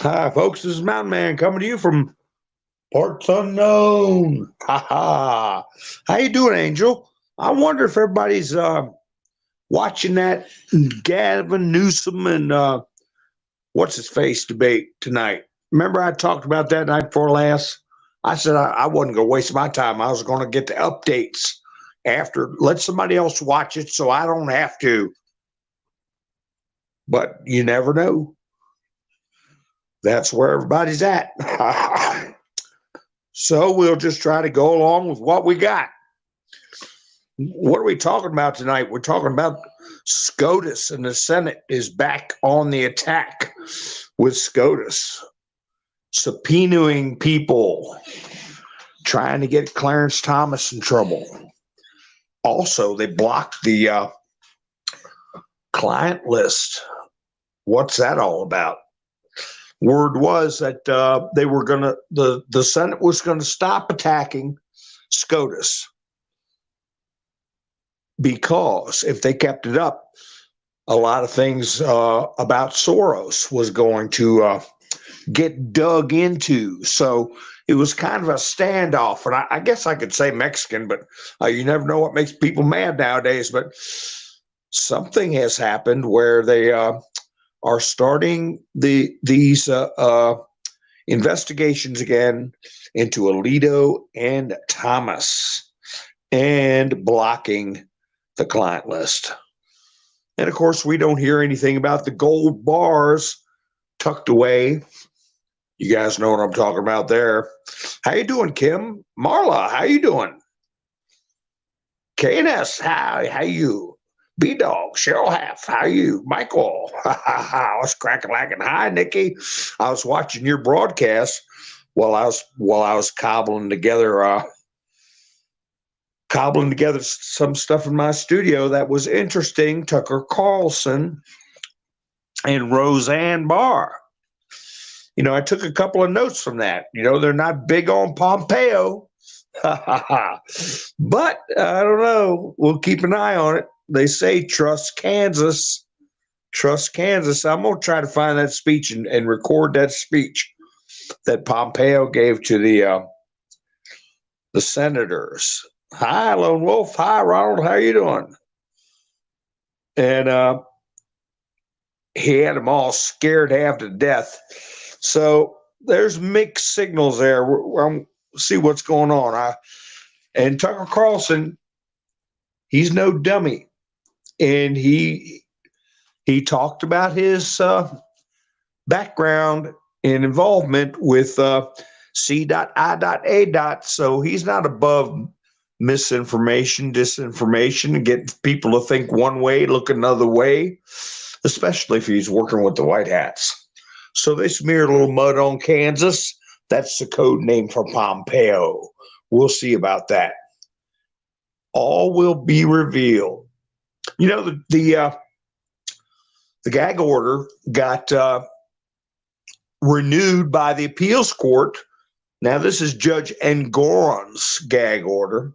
Hi, folks. This is Mountain Man coming to you from parts unknown. Ha ha. How you doing, Angel? I wonder if everybody's watching that Gavin Newsom and what's his face debate tonight. Remember I talked about that night before last? I said I wasn't going to waste my time. I was going to get the updates after. Let somebody else watch it so I don't have to. But you never know. That's where everybody's at. So we'll just try to go along with what we got. What are we talking about tonight? We're talking about SCOTUS, and the Senate is back on the attack with SCOTUS, subpoenaing people, trying to get Clarence Thomas in trouble. Also, they blocked the client list. What's that all about? Word was that they were going to, the Senate was going to stop attacking SCOTUS because if they kept it up, a lot of things about Soros was going to get dug into. So it was kind of a standoff. And I guess I could say Mexican, but you never know what makes people mad nowadays. But something has happened where they are starting these investigations again into Alito and Thomas and blocking the client list. And of course, we don't hear anything about the gold bars tucked away. You guys know what I'm talking about there. How you doing, Kim? Marla, how you doing? KNS, how you? B-Dog, Cheryl Half, how you? Michael, I was cracking lacking. Hi, Nikki. I was watching your broadcast while I was cobbling together some stuff in my studio that was interesting. Tucker Carlson and Roseanne Barr. You know, I took a couple of notes from that. You know, they're not big on Pompeo. But I don't know. We'll keep an eye on it. They say trust Kansas. Trust Kansas. I'm going to try to find that speech and record that speech that Pompeo gave to the senators. Hi, Lone Wolf. Hi, Ronald. How you doing? And he had them all scared half to death. So there's mixed signals there. We'll see what's going on. And Tucker Carlson, he's no dummy. And he talked about his background and involvement with C.I.A. So he's not above misinformation, disinformation, and getting people to think one way, look another way, especially if he's working with the White Hats. So they smeared a little mud on Kansas. That's the code name for Pompeo. We'll see about that. All will be revealed. You know, the gag order got renewed by the appeals court. Now, this is Judge Engoron's gag order.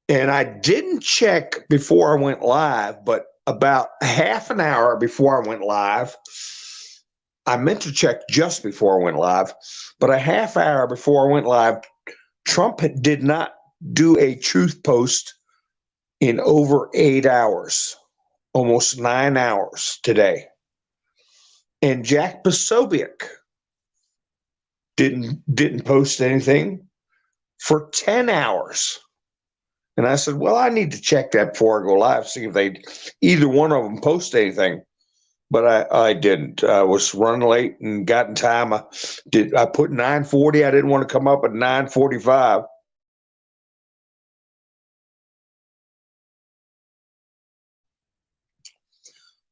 And I didn't check before I went live, but about half an hour before I went live, I meant to check just before I went live, but a half hour before I went live, Trump did not do a truth post in over 8 hours, almost 9 hours today. And Jack Posobiec didn't post anything for 10 hours. And I said, well, I need to check that before I go live, see if either one of them post anything. But I didn't. I was running late and got in time. I put 9:40. I didn't want to come up at 9:45.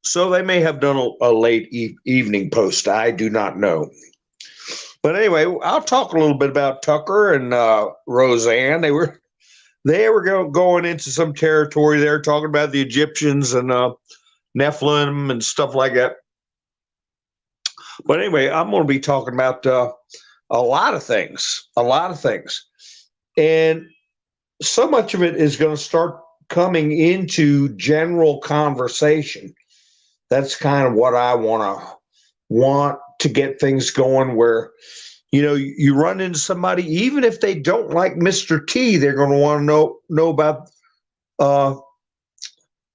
So they may have done a late evening post. I do not know. But anyway, I'll talk a little bit about Tucker and Roseanne. They were going into some territory there, talking about the Egyptians and Nephilim and stuff like that. But anyway, I'm going to be talking about a lot of things. And so much of it is going to start coming into general conversation. That's kind of what I want to get things going where, you run into somebody, even if they don't like Mr. T, they're going to want to know about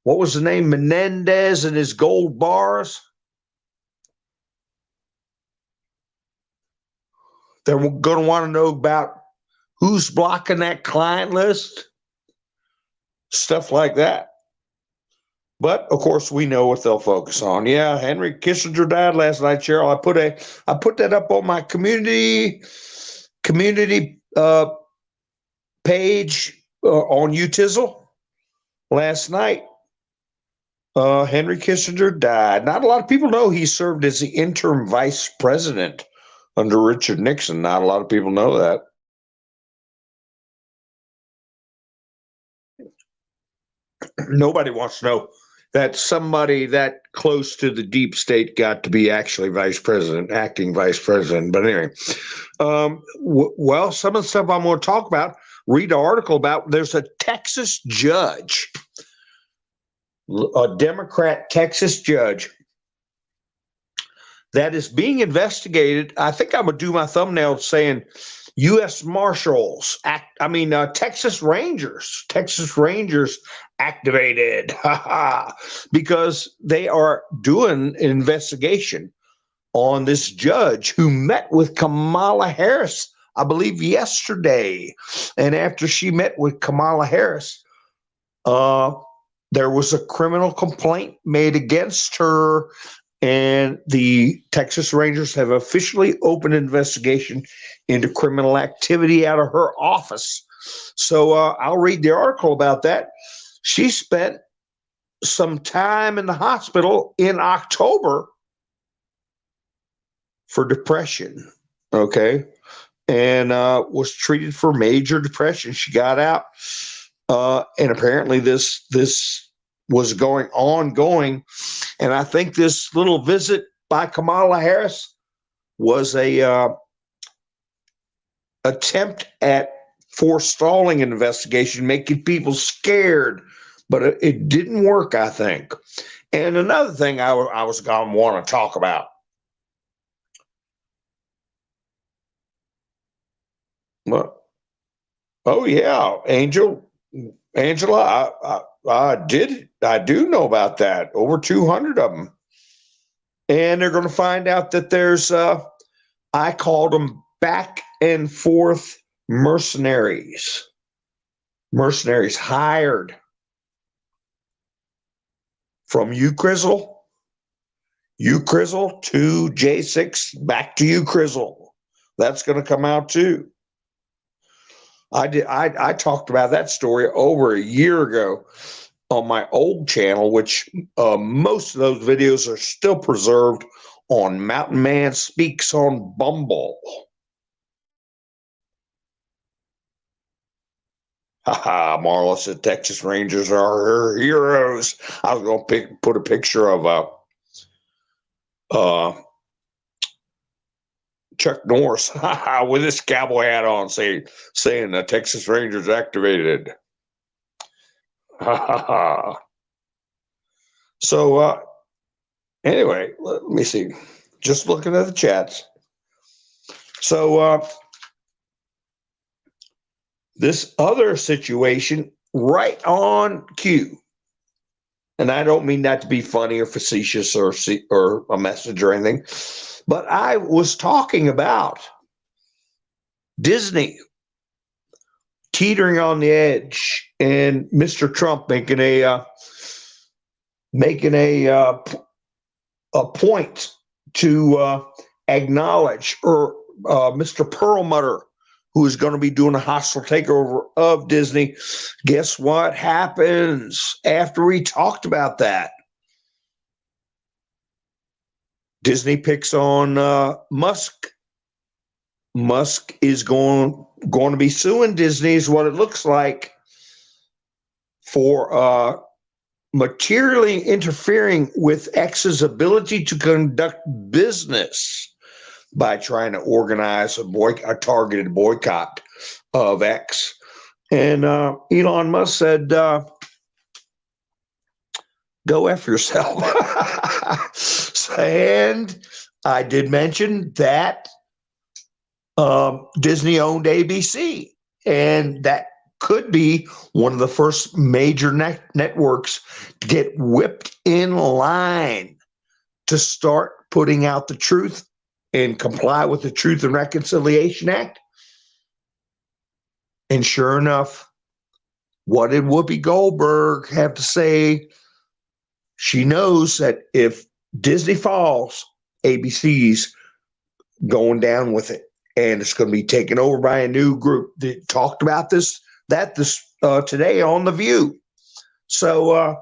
what was the name? Menendez and his gold bars. They're going to want to know about who's blocking that client list, stuff like that. But of course, we know what they'll focus on. Yeah, Henry Kissinger died last night, Cheryl. I put that up on my community page on UTizzle last night. Henry Kissinger died. Not a lot of people know he served as the interim vice president under Richard Nixon. Not a lot of people know that. Nobody wants to know that somebody that close to the deep state got to be actually vice president, acting vice president. But anyway, well, some of the stuff I'm going to talk about, read an article about, there's a Texas judge, a Democrat Texas judge that is being investigated. I think I'm going to do my thumbnail saying U.S. Marshals Texas Rangers activated because they are doing an investigation on this judge who met with Kamala Harris, I believe, yesterday. And after she met with Kamala Harris, there was a criminal complaint made against her. And the Texas Rangers have officially opened an investigation into criminal activity out of her office. So I'll read the article about that. She spent some time in the hospital in October for depression, okay, and was treated for major depression. She got out, and apparently this was ongoing. And I think this little visit by Kamala Harris was a attempt at forestalling an investigation, making people scared, but it didn't work, I think. And another thing I was going to want to talk about. Well, oh yeah, Angela, I do know about that. Over 200 of them. And they're going to find out that there's, I called them back and forth mercenaries hired from UCrizzle to J6, back to UCrizzle. That's going to come out too. I talked about that story over a year ago on my old channel, which most of those videos are still preserved on Mountain Man Speaks on Bumble. Marla said Texas Rangers are her heroes. I was going to put a picture of Chuck Norris with his cowboy hat on, saying the Texas Rangers activated. So anyway, let me see. Just looking at the chats. So this other situation, right on cue, and I don't mean that to be funny or facetious or a message or anything, but I was talking about Disney teetering on the edge and Mr. Trump making a point to acknowledge, or Mr. Perlmutter, who is going to be doing a hostile takeover of Disney. Guess what happens after we talked about that? Disney picks on Musk. Musk is going to be suing Disney, is what it looks like, for materially interfering with X's ability to conduct business by trying to organize a targeted boycott of X. And Elon Musk said, go F yourself. So And I did mention that Disney owned ABC, and that could be one of the first major networks to get whipped in line to start putting out the truth and comply with the Truth and Reconciliation Act. And sure enough, what did Whoopi Goldberg have to say? She knows that if Disney falls, ABC's going down with it, and it's going to be taken over by a new group. They talked about this today on The View. So,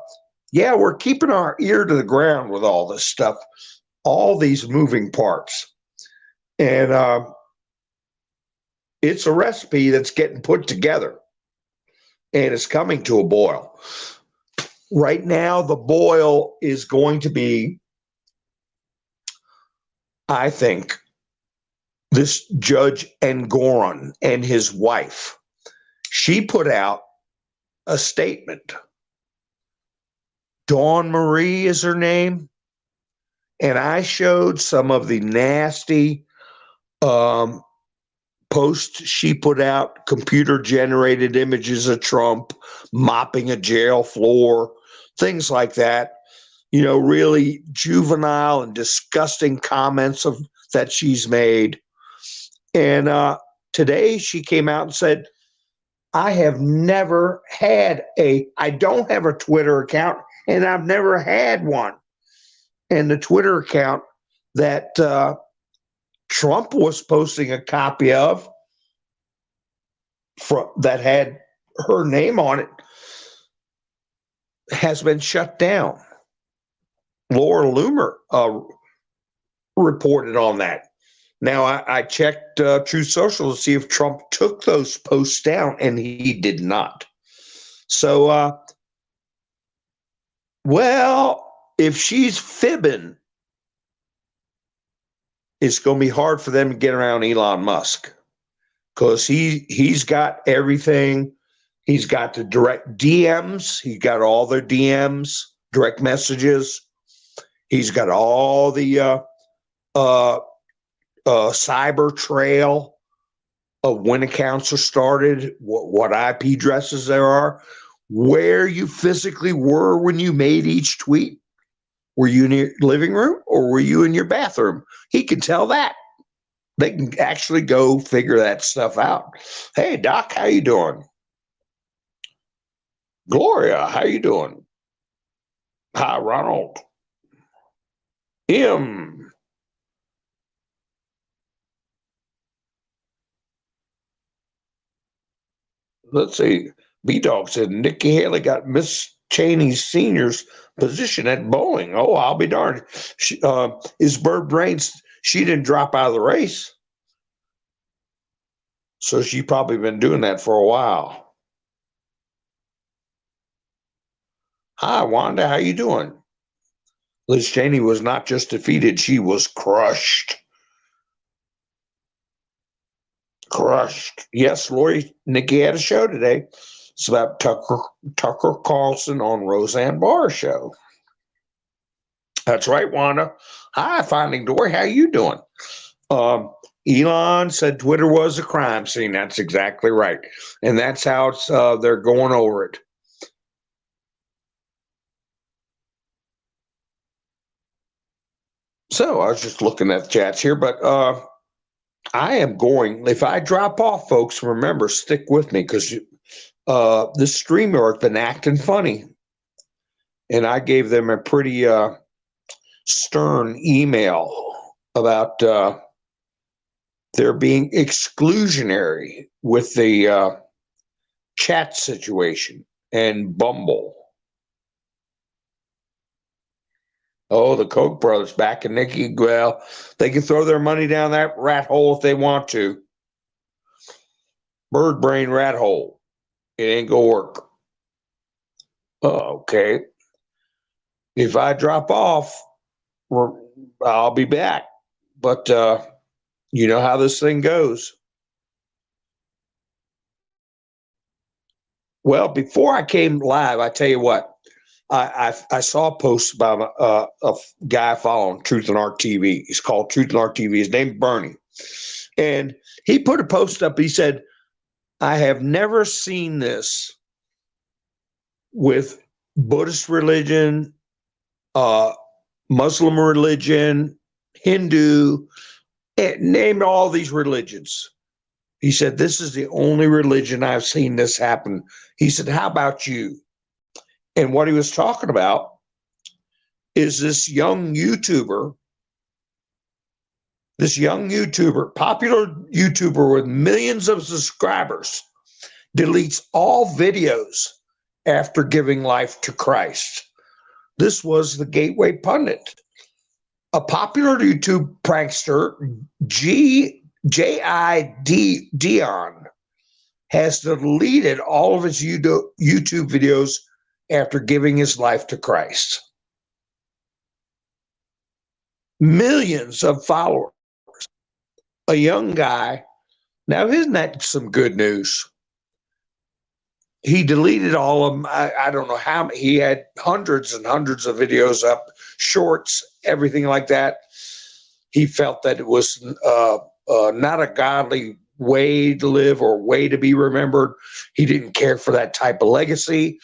yeah, we're keeping our ear to the ground with all this stuff, all these moving parts. And it's a recipe that's getting put together, and it's coming to a boil. Right now, the boil is going to be, I think, this Judge Engoron and his wife. She put out a statement. Dawn Marie is her name. And I showed some of the nasty posts she put out, computer-generated images of Trump mopping a jail floor, things like that. You know, really juvenile and disgusting comments that she's made. And today she came out and said, I don't have a Twitter account, and I've never had one. And the Twitter account that Trump was posting a copy of that had her name on it has been shut down. Laura Loomer reported on that. Now, I checked Truth Social to see if Trump took those posts down, and he did not. So, well, if she's fibbing, it's going to be hard for them to get around Elon Musk, because he's got everything. He's got the direct DMs. He's got all their DMs, direct messages. He's got all the cyber trail of when accounts are started, what IP addresses there are, where you physically were when you made each tweet. Were you in your living room or were you in your bathroom? He can tell that. They can actually go figure that stuff out. Hey, Doc, how you doing? Gloria, how you doing? Hi, Ronald. Him. Let's see. B-Dog said Nikki Haley got Miss Cheney Sr.'s position at Boeing. Oh, I'll be darned. Is Bird Brains, she didn't drop out of the race. So she probably been doing that for a while. Hi, Wanda, how you doing? Liz Cheney was not just defeated, she was crushed. Crushed. Yes, Lori, Nikki had a show today. It's about Tucker Carlson on Roseanne Barr's show. That's right, Wanda. Hi, Finding Dory. How you doing? Elon said Twitter was a crime scene. That's exactly right. And that's how they're going over it. So I was just looking at the chats here, but I am going, if I drop off, folks, remember, stick with me, because this streamer has been acting funny. And I gave them a pretty stern email about their being exclusionary with the chat situation and Bumble. Oh, the Koch brothers back in Nikki. Well, they can throw their money down that rat hole if they want to. Bird brain rat hole. It ain't gonna work. Okay. If I drop off, I'll be back. But you know how this thing goes. Well, before I came live, I tell you what, I saw a post about a guy following Truth and Art TV. He's called Truth and Art TV. His name's Bernie. And he put a post up. He said, I have never seen this with Buddhist religion, Muslim religion, Hindu, name all these religions. He said, this is the only religion I've seen this happen. He said, how about you? And what he was talking about is this young YouTuber, popular YouTuber with millions of subscribers, deletes all videos after giving life to Christ. This was the Gateway Pundit. A popular YouTube prankster, J.I.D. Dion, has deleted all of his YouTube videos after giving his life to Christ. Millions of followers. A young guy. Now, isn't that some good news? He deleted all of them. I don't know how. He had hundreds and hundreds of videos up, shorts, everything like that. He felt that it was not a godly way to live or way to be remembered. He didn't care for that type of legacy.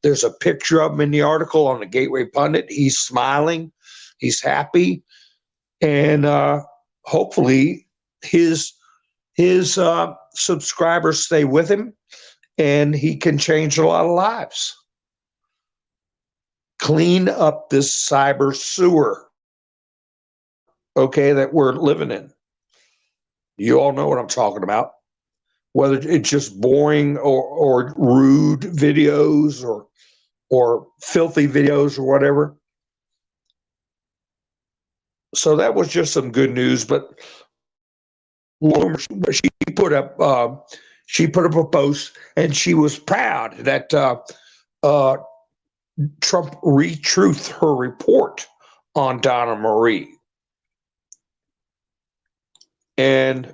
There's a picture of him in the article on the Gateway Pundit. He's smiling. He's happy. And hopefully his subscribers stay with him, and he can change a lot of lives. Clean up this cyber sewer, okay, that we're living in. You all know what I'm talking about. Whether it's just boring or rude videos or filthy videos or whatever. So that was just some good news. But she put up a post, and she was proud that Trump retruthed her report on Donna Marie. And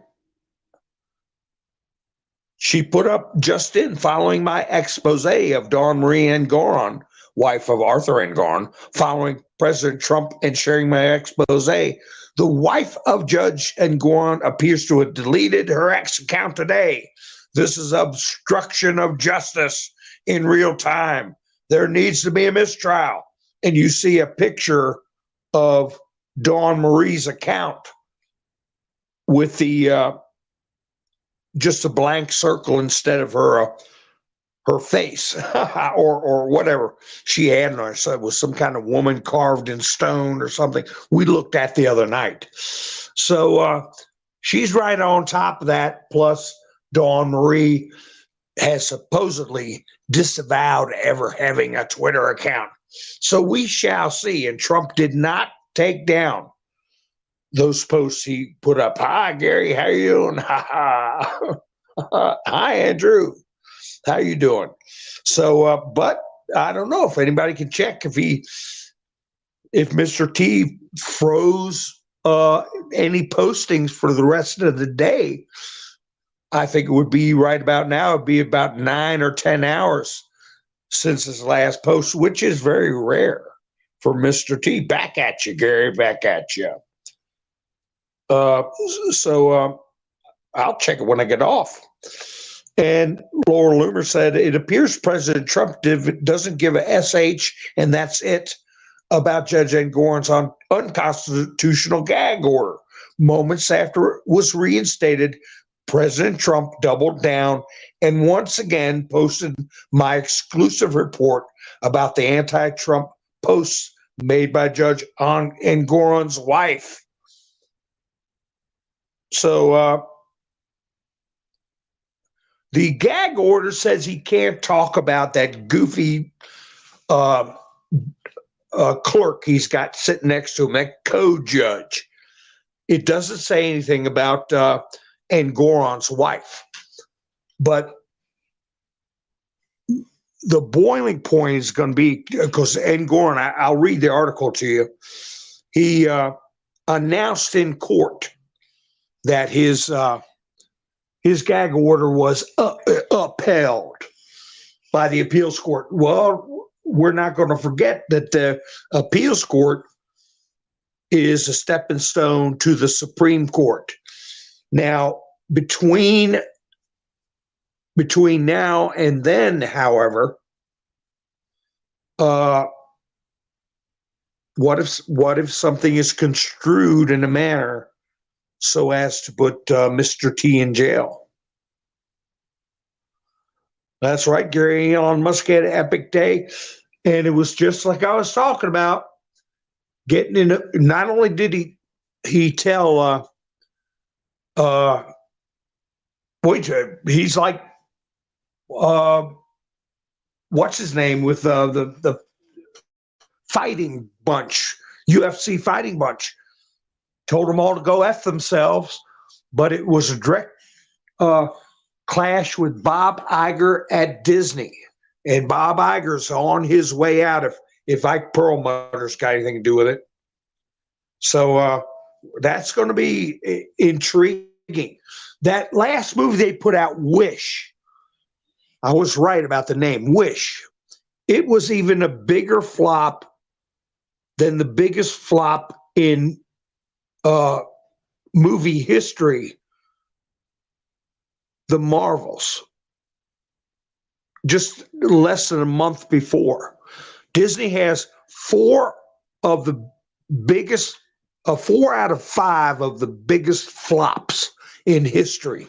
she put up, just in, following my expose of Dawn Marie Engoron, wife of Arthur Engoron, following President Trump and sharing my expose, the wife of Judge Engoron appears to have deleted her ex account today. This is obstruction of justice in real time. There needs to be a mistrial. And you see a picture of Dawn Marie's account with the just a blank circle instead of her face or whatever she had on her. So it was some kind of woman carved in stone or something we looked at the other night. So she's right on top of that. Plus, Dawn Marie has supposedly disavowed ever having a Twitter account. So we shall see. And Trump did not take down those posts he put up. Hi, Gary, how you doing? Hi, Andrew. How you doing? So, but I don't know if anybody can check if Mr. T froze any postings for the rest of the day. I think it would be right about now. It'd be about 9 or 10 hours since his last post, which is very rare for Mr. T. Back at you, Gary. Back at you. So I'll check it when I get off. And Laura Loomer said, it appears President Trump doesn't give a SH, and that's it, about Judge Engoron's unconstitutional gag order. Moments after it was reinstated, President Trump doubled down and once again posted my exclusive report about the anti-Trump posts made by Judge Engoron's wife. So the gag order says he can't talk about that goofy clerk he's got sitting next to him, that co-judge. It doesn't say anything about Engoron's wife. But the boiling point is going to be, because Engoron, I'll read the article to you. He announced in court that his gag order was upheld by the appeals court. Well, we're not going to forget that the appeals court is a stepping stone to the Supreme Court. Now, between now and then, however, what if something is construed in a manner so as to put Mr. T in jail? That's right, Gary. Elon Musk had an epic day, and it was just like I was talking about. Getting in. Not only did he tell he's like what's his name with the fighting bunch, UFC fighting bunch, told them all to go F themselves, but it was a direct clash with Bob Iger at Disney, and Bob Iger's on his way out if Ike Perlmutter's got anything to do with it. So that's going to be intriguing. That last movie they put out, Wish, I was right about the name, Wish. It was even a bigger flop than the biggest flop in movie history, The Marvels, just less than a month before. Disney has four out of 5 of the biggest flops in history.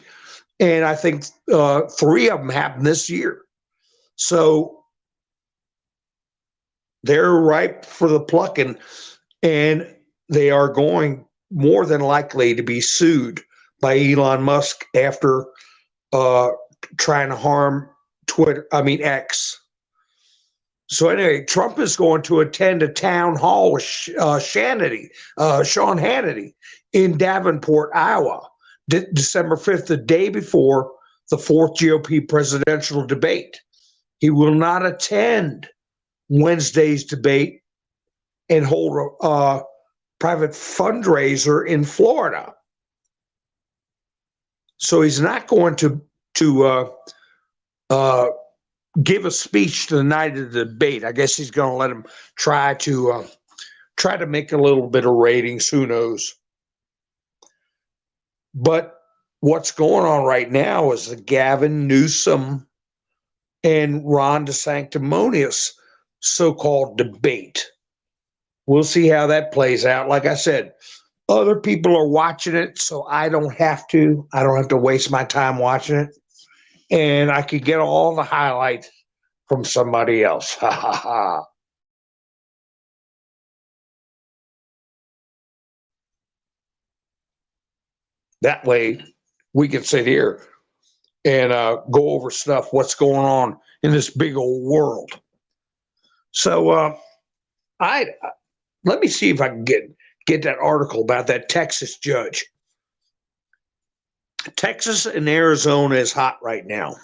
And I think 3 of them happened this year. So they're ripe for the plucking, and they are going more than likely to be sued by Elon Musk after trying to harm X. So anyway, Trump is going to attend a town hall with Sean Hannity in Davenport, Iowa, December 5th, the day before the 4th GOP presidential debate. He will not attend Wednesday's debate and hold a private fundraiser in Florida. So he's not going to give a speech the night of the debate. I guess he's going to let him try to make a little bit of ratings. Who knows? But what's going on right now is the Gavin Newsom and Ron DeSanctimonious so-called debate. We'll see how that plays out. Like I said, other people are watching it, so I don't have to. I don't have to waste my time watching it. And I could get all the highlights from somebody else. Ha ha ha. That way we can sit here and go over stuff, what's going on in this big old world. So let me see if I can get that article about that Texas judge. Texas and Arizona is hot right now.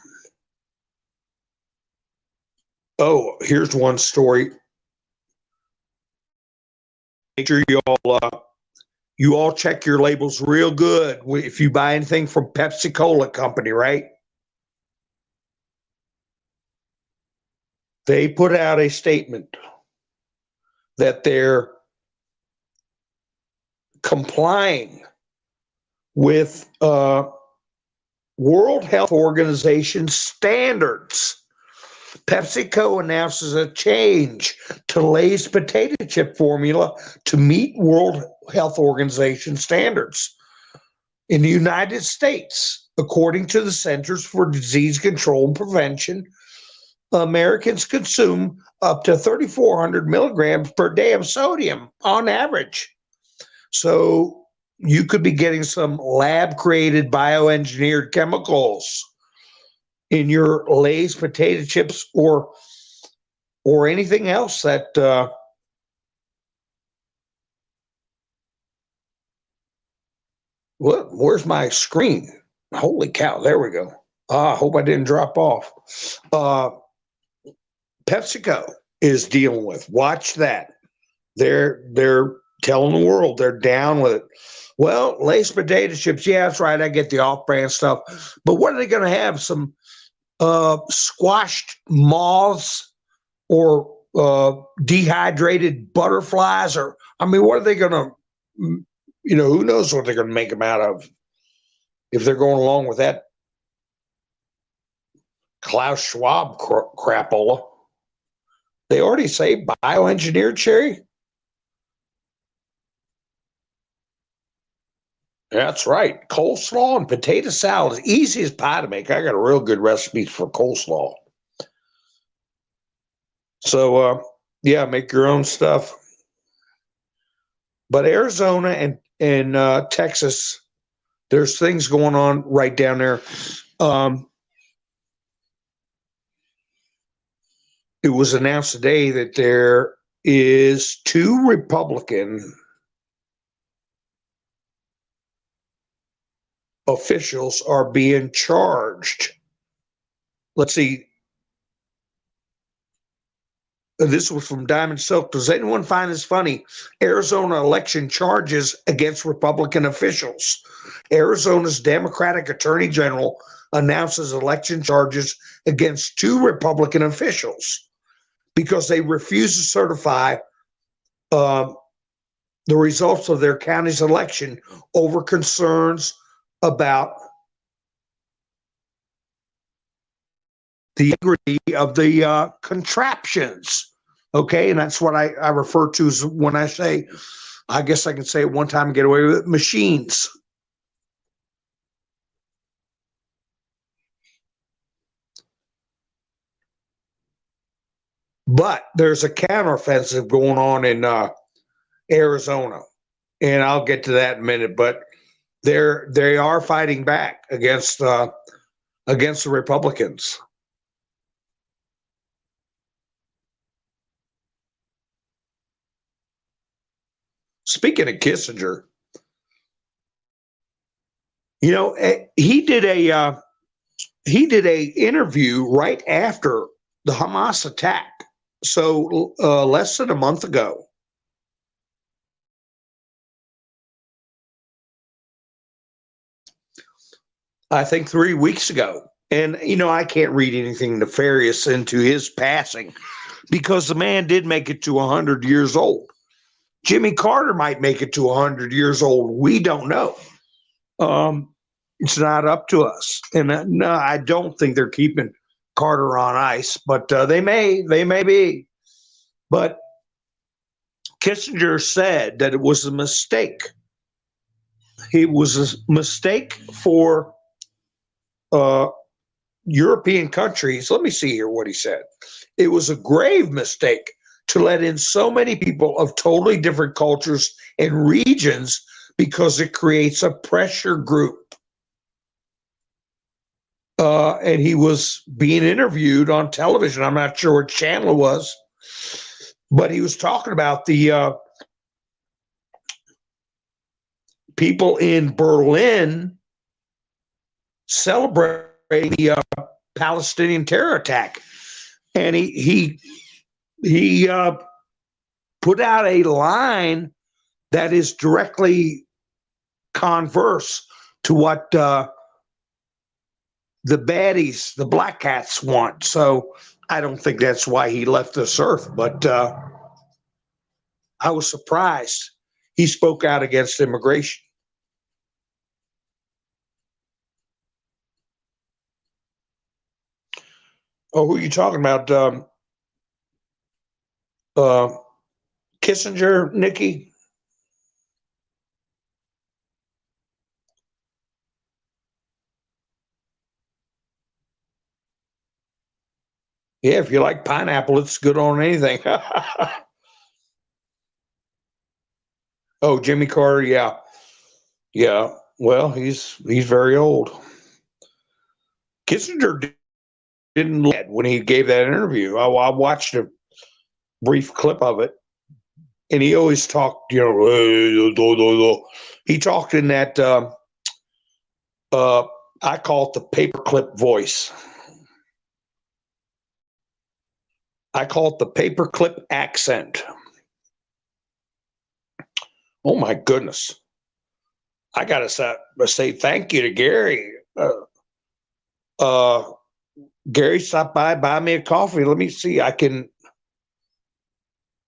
Oh, here's one story. Make sure you all check your labels real good if you buy anything from Pepsi-Cola Company, right? They put out a statement that they're complying with World Health Organization standards. PepsiCo announces a change to Lay's potato chip formula to meet World Health Organization standards. In the United States, according to the Centers for Disease Control and Prevention, Americans consume up to 3,400 milligrams per day of sodium on average. So you could be getting some lab-created bioengineered chemicals in your Lay's potato chips or anything else that where's my screen? Holy cow, there we go. I hope I didn't drop off. PepsiCo is dealing with. Watch that. They're telling the world they're down with it. Well, Lay's potato chips, yeah, that's right. I get the off-brand stuff. But what are they going to have? Some squashed moths or dehydrated butterflies, or I mean, what are they going to? Who knows what they're going to make them out of if they're going along with that Klaus Schwab crapola. They already say bioengineered, Sherry. That's right. Coleslaw and potato salad is easy as pie to make. I got a real good recipe for coleslaw. So, yeah, make your own stuff. But Arizona and Texas, there's things going on right down there. It was announced today that there is 2 Republican officials are being charged. Let's see. This was from Diamond Silk. Does anyone find this funny? Arizona election charges against Republican officials. Arizona's Democratic Attorney General announces election charges against 2 Republican officials because they refused to certify the results of their county's election over concerns about the integrity of the contraptions. Okay, and that's what I refer to as when I say, I guess I can say it one time and get away with it, machines. But there's a counteroffensive going on in Arizona, and I'll get to that in a minute. But they are fighting back against the Republicans. Speaking of Kissinger, he did a interview right after the Hamas attack, so less than a month ago. I think 3 weeks ago. And, I can't read anything nefarious into his passing because the man did make it to 100 years old. Jimmy Carter might make it to 100 years old. We don't know. It's not up to us. And no, I don't think they're keeping Carter on ice, but they may be. But Kissinger said that it was a mistake. It was a mistake for European countries. Let me see here what he said. It was a grave mistake to let in so many people of totally different cultures and regions because it creates a pressure group. And he was being interviewed on television. I'm not sure what channel it was, but he was talking about the people in Berlin celebrating the Palestinian terror attack. And he put out a line that is directly converse to what the baddies, the black cats, want. So I don't think that's why he left this earth, but I was surprised he spoke out against immigration. Oh, who are you talking about? Kissinger, Nikki? Yeah, if you like pineapple, it's good on anything. Oh, Jimmy Carter, yeah. Yeah. Well, he's very old. Kissinger didn't let when he gave that interview. I watched a brief clip of it, and he always talked, he talked in that I call it the paperclip voice. I call it the paperclip accent. Oh my goodness. I gotta say thank you to Gary. Gary stopped by me a coffee. Let me see. I can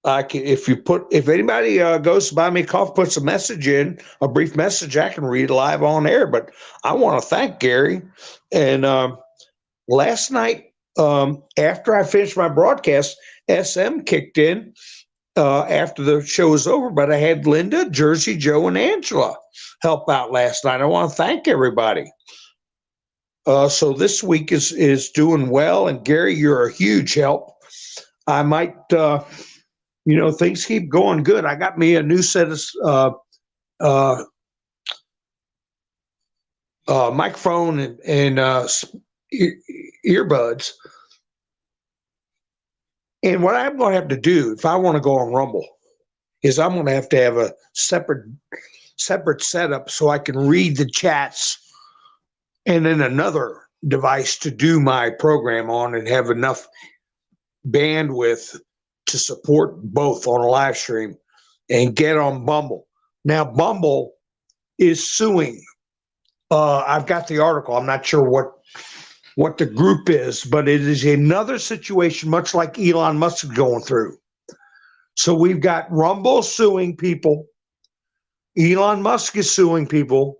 if anybody goes to buy me coffee, puts a message in, a brief message, I can read live on air. But I want to thank Gary. And last night, after I finished my broadcast, SM kicked in after the show was over. But I had Linda, Jersey, Joe, and Angela help out last night. I want to thank everybody. So this week is doing well. And Gary, you're a huge help. I might. Things keep going good. I got me a new set of microphone and earbuds. And what I'm going to have to do if I want to go on Rumble is I'm going to have a separate setup so I can read the chats and then another device to do my program on and have enough bandwidth to support both on a live stream and get on Bumble. Now, Bumble is suing. I've got the article. I'm not sure what the group is, but it is another situation much like Elon Musk is going through. So we've got Rumble suing people. Elon Musk is suing people.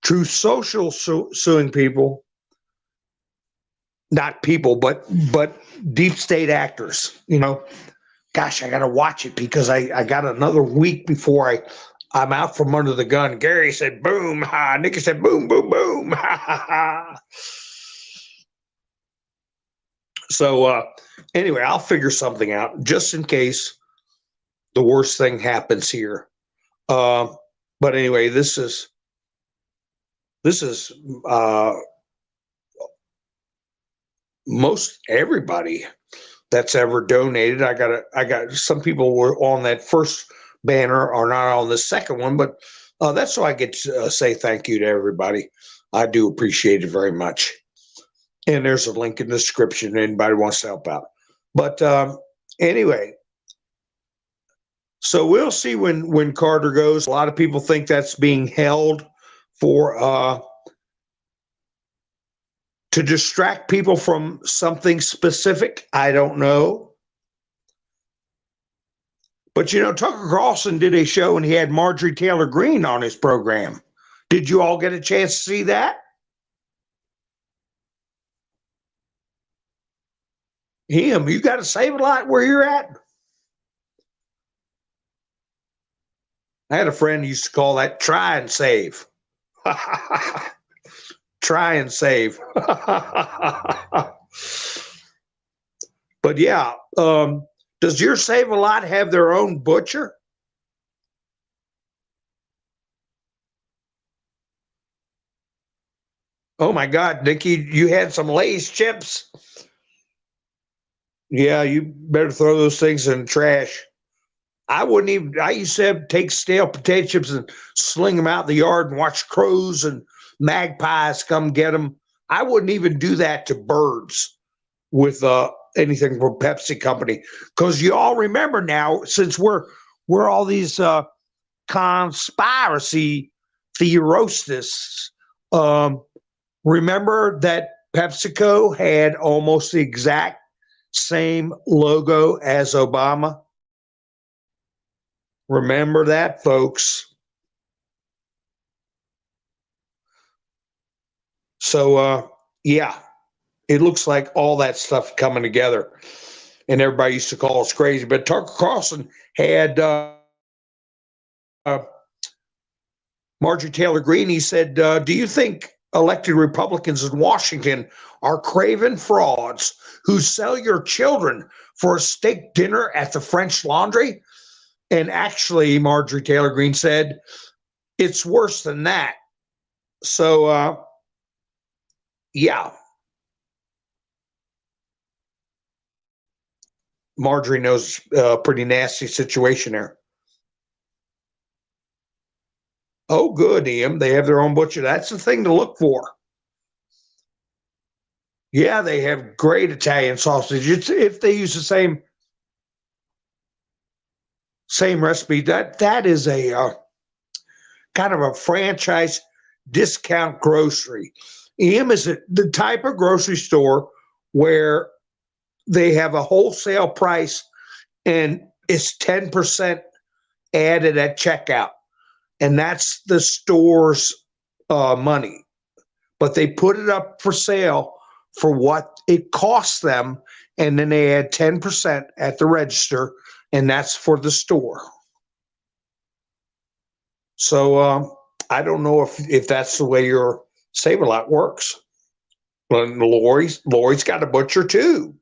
Truth Social suing people. Not people, but deep state actors. Gosh, I got to watch it because I got another week before I'm out from under the gun. Gary said, boom, ha. Nikki said, boom, boom, boom, ha, ha, ha. So anyway, I'll figure something out just in case the worst thing happens here. But anyway, this is most everybody that's ever donated. I got some people were on that first banner are not on the second one, but that's so I get to say thank you to everybody. I do appreciate it very much. And there's a link in the description if anybody wants to help out. But anyway, so we'll see when Carter goes. A lot of people think that's being held for to distract people from something specific. I don't know. But, Tucker Carlson did a show and he had Marjorie Taylor Greene on his program. Did you all get a chance to see that? You got to save a lot where you're at. I had a friend who used to call that try and save. Try and save. But yeah, does your Save a Lot have their own butcher? Oh my God, Nikki, you had some Lay's chips. Yeah, you better throw those things in the trash. I used to take stale potato chips and sling them out in the yard and watch crows and magpies come get them. I wouldn't even do that to birds with anything from Pepsi Company, because you all remember now, since we're all these conspiracy theorists, remember that PepsiCo had almost the exact same logo as Obama. Remember that, folks. So, yeah, it looks like all that stuff coming together. And everybody used to call us crazy. But Tucker Carlson had Marjorie Taylor Greene. He said, do you think elected Republicans in Washington are craven frauds who sell your children for a steak dinner at the French Laundry? And actually, Marjorie Taylor Greene said, it's worse than that. So, yeah. Marjorie knows a pretty nasty situation there. Oh, good, Ian. They have their own butcher. That's the thing to look for. Yeah, they have great Italian sausage. If they use the same recipe, that is a kind of a franchise discount grocery. EM is the type of grocery store where they have a wholesale price and it's 10% added at checkout, and that's the store's money. But they put it up for sale for what it costs them, and then they add 10% at the register, and that's for the store. So I don't know if that's the way your Save-A-Lot works. But Lori's got a butcher too.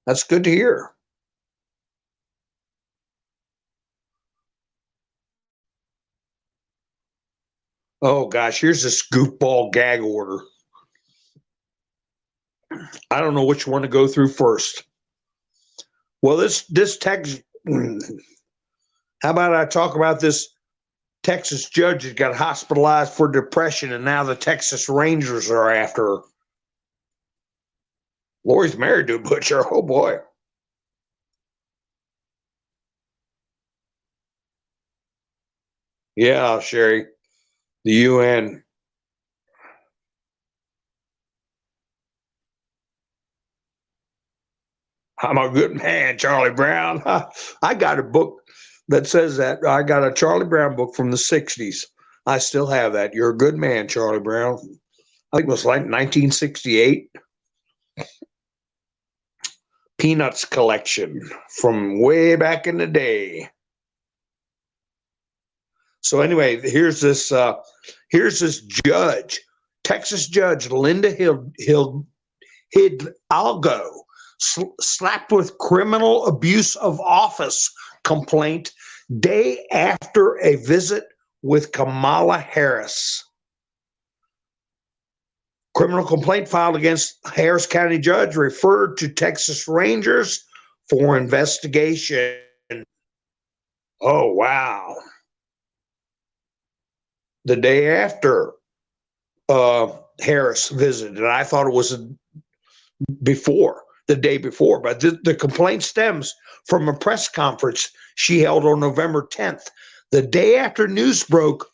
That's good to hear. Oh gosh, here's this goofball gag order. I don't know which one to go through first. Well, this text. How about I talk about this Texas judge that got hospitalized for depression, and now the Texas Rangers are after her. Lori's married to a butcher. Oh boy. Yeah, Sherry. The UN. I'm a good man, Charlie Brown. I got a book that says that. I got a Charlie Brown book from the 60s. I still have that. You're a good man, Charlie Brown. I think it was like 1968. Peanuts collection from way back in the day. So anyway, here's this judge, Texas judge Linda Hidalgo, slapped with criminal abuse of office complaint day after a visit with Kamala Harris. Criminal complaint filed against Harris County judge referred to Texas Rangers for investigation. Oh, wow. The day after Harris visited, and I thought it was the day before, but the complaint stems from a press conference she held on November 10th, the day after news broke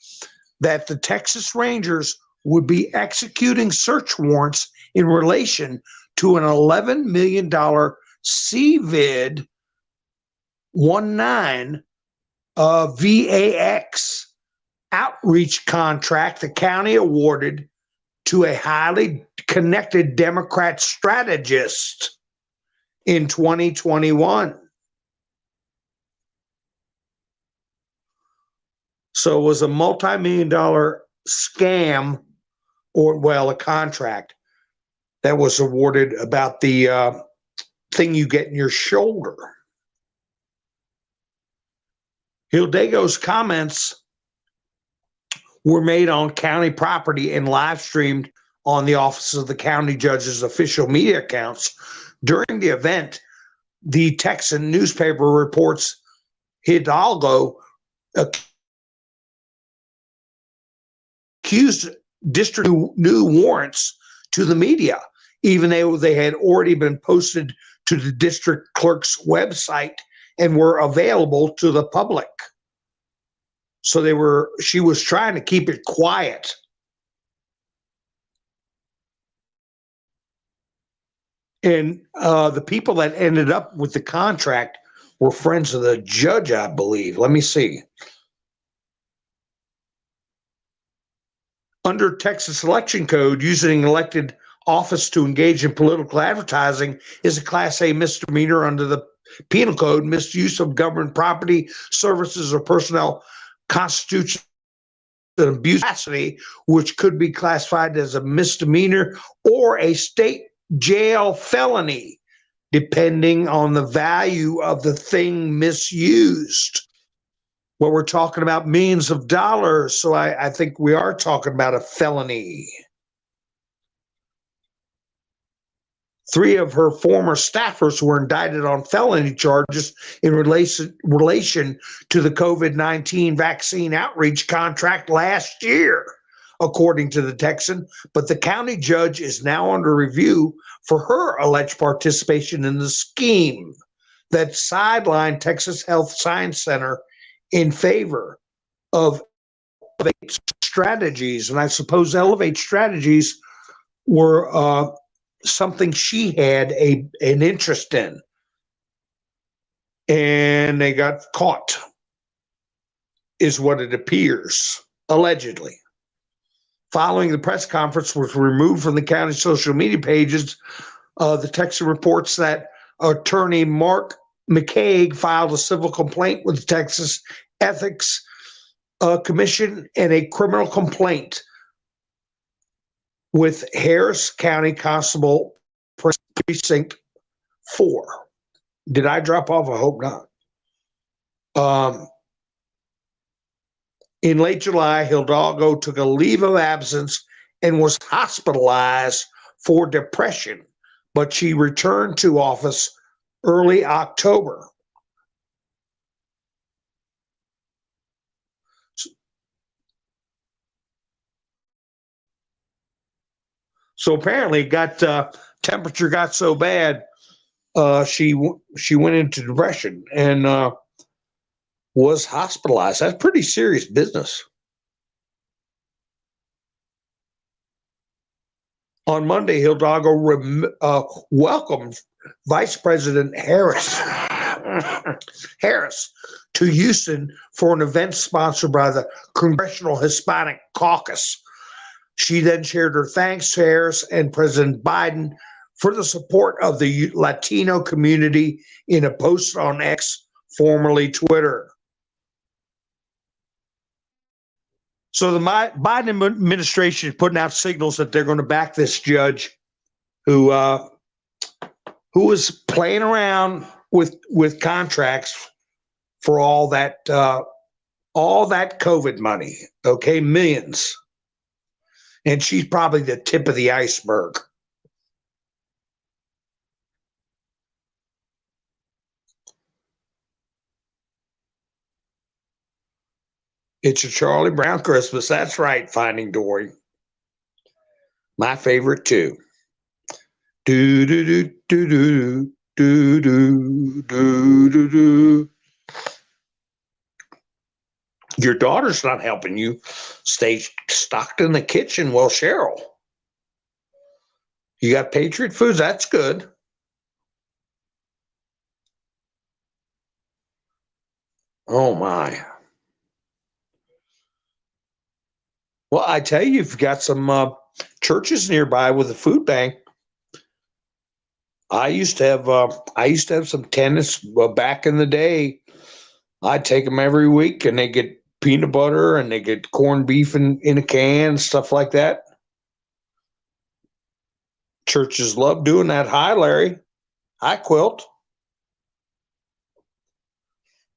that the Texas Rangers would be executing search warrants in relation to an $11 million CVID 19 VAX outreach contract the county awarded to a highly connected Democrat strategist in 2021. So it was a multi-million-dollar scam, or well, a contract that was awarded about the thing you get in your shoulder. Hidalgo's comments were made on county property and live streamed on the office of the county judge's official media accounts. During the event, the Texan newspaper reports Hidalgo accused district new warrants to the media, even though they had already been posted to the district clerk's website and were available to the public. So she was trying to keep it quiet. And the people that ended up with the contract were friends of the judge, I believe. Let me see. Under Texas election code, using elected office to engage in political advertising is a Class A misdemeanor under the penal code. Misuse of government property, services, or personnel constitutes an abuse of capacity, which could be classified as a misdemeanor or a state jail felony, depending on the value of the thing misused. Well, we're talking about millions of dollars, so I think we are talking about a felony. 3 of her former staffers were indicted on felony charges in relation to the COVID-19 vaccine outreach contract last year, according to the Texan. But the county judge is now under review for her alleged participation in the scheme that sidelined Texas Health Science Center in favor of Elevate Strategies. And I suppose Elevate Strategies were... something she had an interest in. and they got caught, is what it appears, allegedly. Following the press conference was removed from the county's social media pages, the Texas reports that attorney Mark McCaig filed a civil complaint with the Texas Ethics Commission and a criminal complaint with Harris County Constable Precinct 4. Did I drop off? I hope not. In late July, Hidalgo took a leave of absence and was hospitalized for depression, but she returned to office early October. So apparently, temperature got so bad, she went into depression and was hospitalized. That's pretty serious business. On Monday, Hidalgo welcomed Vice President Harris to Houston for an event sponsored by the Congressional Hispanic Caucus. She then shared her thanks to Harris and President Biden for the support of the Latino community in a post on X, formerly Twitter. So the Biden administration is putting out signals that they're going to back this judge who was playing around with contracts for all that COVID money, okay, millions. And she's probably the tip of the iceberg. It's a Charlie Brown Christmas. That's right, Finding Dory. My favorite too. Do do do do do do do do do do. Your daughter's not helping you stay stocked in the kitchen. Well, Cheryl, you got Patriot Foods. That's good. Oh my. Well, I tell you, you've got some churches nearby with a food bank. I used to have some tenants back in the day. I'd take them every week, and they get peanut butter and they get corned beef in a can, stuff like that. Churches love doing that. Hi, Larry. Hi, Quilt.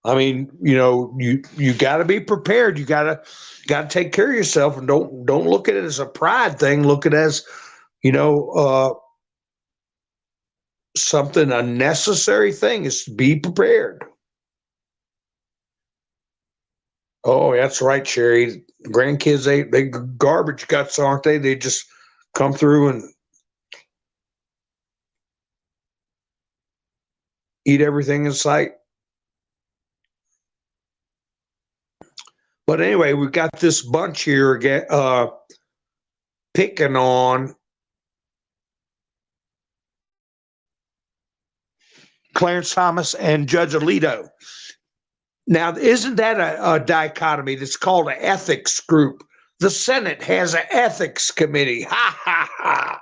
I mean, you got to be prepared. You got to take care of yourself, and don't look at it as a pride thing. Look at it as, something, a necessary thing is to be prepared. Oh, that's right, Sherry. Grandkids, they garbage guts, aren't they? They just come through and eat everything in sight. But anyway, we've got this bunch here again, picking on Clarence Thomas and Judge Alito. Now, isn't that a dichotomy? That's called an ethics group. The Senate has an ethics committee. Ha, ha, ha.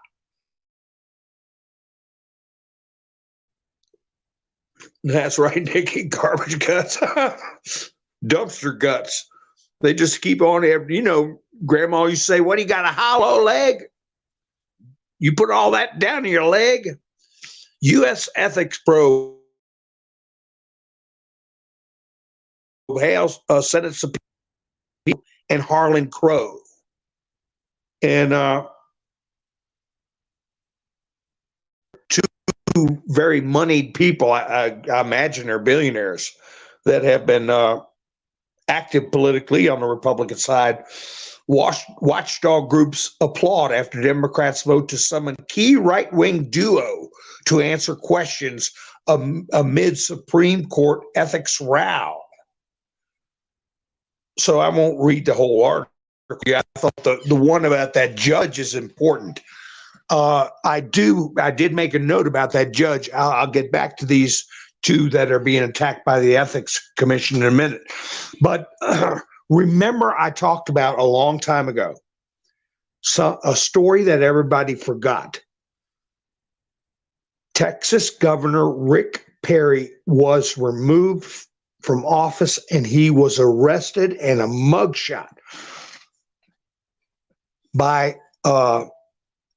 That's right, Nikki. Garbage guts. Dumpster guts. They just keep on, Grandma used to say, what, you got a hollow leg? You put all that down in your leg? U.S. ethics probe hails Senate Supreme and Harlan Crow. And two very moneyed people, I imagine they're billionaires, that have been active politically on the Republican side. Watchdog groups applaud after Democrats vote to summon key right-wing duo to answer questions amid Supreme Court ethics row. So I won't read the whole article. I thought the one about that judge is important. I did make a note about that judge. I'll get back to these two that are being attacked by the Ethics Commission in a minute. But remember, I talked about a long time ago, a story that everybody forgot. Texas Governor Rick Perry was removed from office, and he was arrested and a mugshot by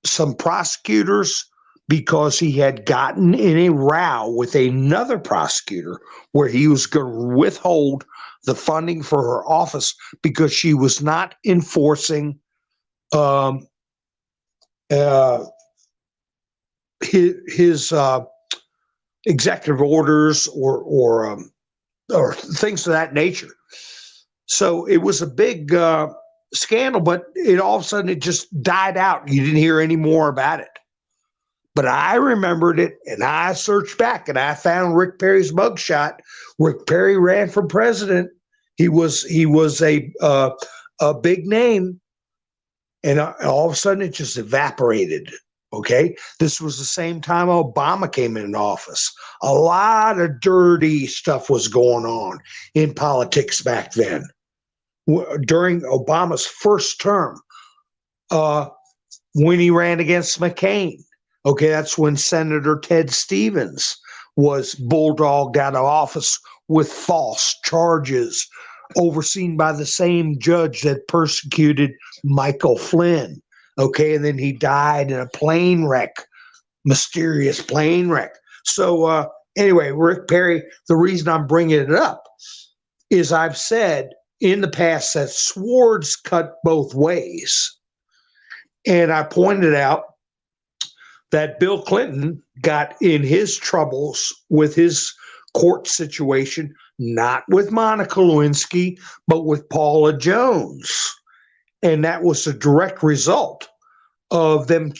some prosecutors because he had gotten in a row with another prosecutor where he was going to withhold the funding for her office because she was not enforcing his executive orders or things of that nature. So it was a big scandal, but all of a sudden it just died out. You didn't hear any more about it. But I remembered it, and I searched back, and I found Rick Perry's mugshot. Rick Perry ran for president. He was a big name, and all of a sudden it just evaporated. Okay, this was the same time Obama came into office. A lot of dirty stuff was going on in politics back then. During Obama's first term, when he ran against McCain, okay, that's when Senator Ted Stevens was bulldogged out of office with false charges, overseen by the same judge that persecuted Michael Flynn. Okay, and then he died in a plane wreck, mysterious plane wreck. So anyway, Rick Perry, the reason I'm bringing it up is I've said in the past that swords cut both ways. And I pointed out that Bill Clinton got in his troubles with his court situation, not with Monica Lewinsky, but with Paula Jones. And that was a direct result of them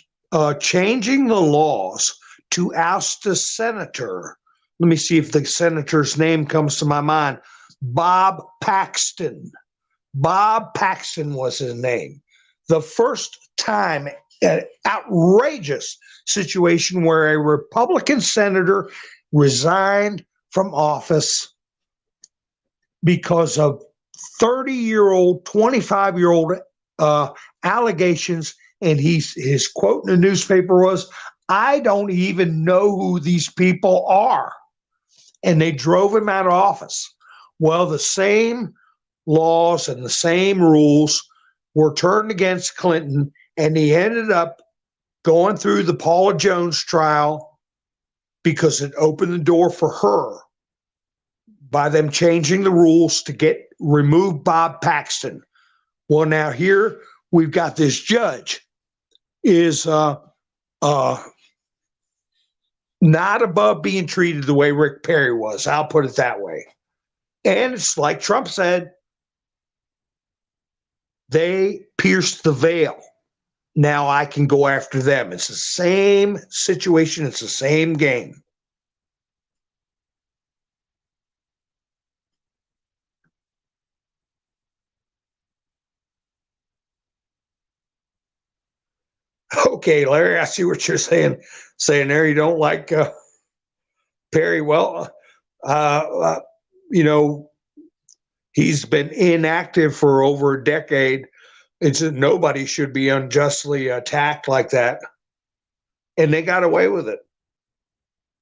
changing the laws to oust a senator. Let me see if the senator's name comes to my mind. Bob Paxton. Bob Paxton was his name. The first time, an outrageous situation where a Republican senator resigned from office because of 30-year-old, 25-year-old allegations. And his quote in the newspaper was, "I don't even know who these people are." And they drove him out of office. Well, the same laws and the same rules were turned against Clinton, and he ended up going through the Paula Jones trial because it opened the door for her by them changing the rules to remove Bob Paxton. Well, now here we've got this judge is not above being treated the way Rick Perry was. I'll put it that way. And it's like Trump said, they pierced the veil. Now I can go after them. It's the same situation. It's the same game. Okay, Larry, I see what you're saying there. You don't like Perry. Well, he's been inactive for over a decade. Nobody should be unjustly attacked like that. And they got away with it.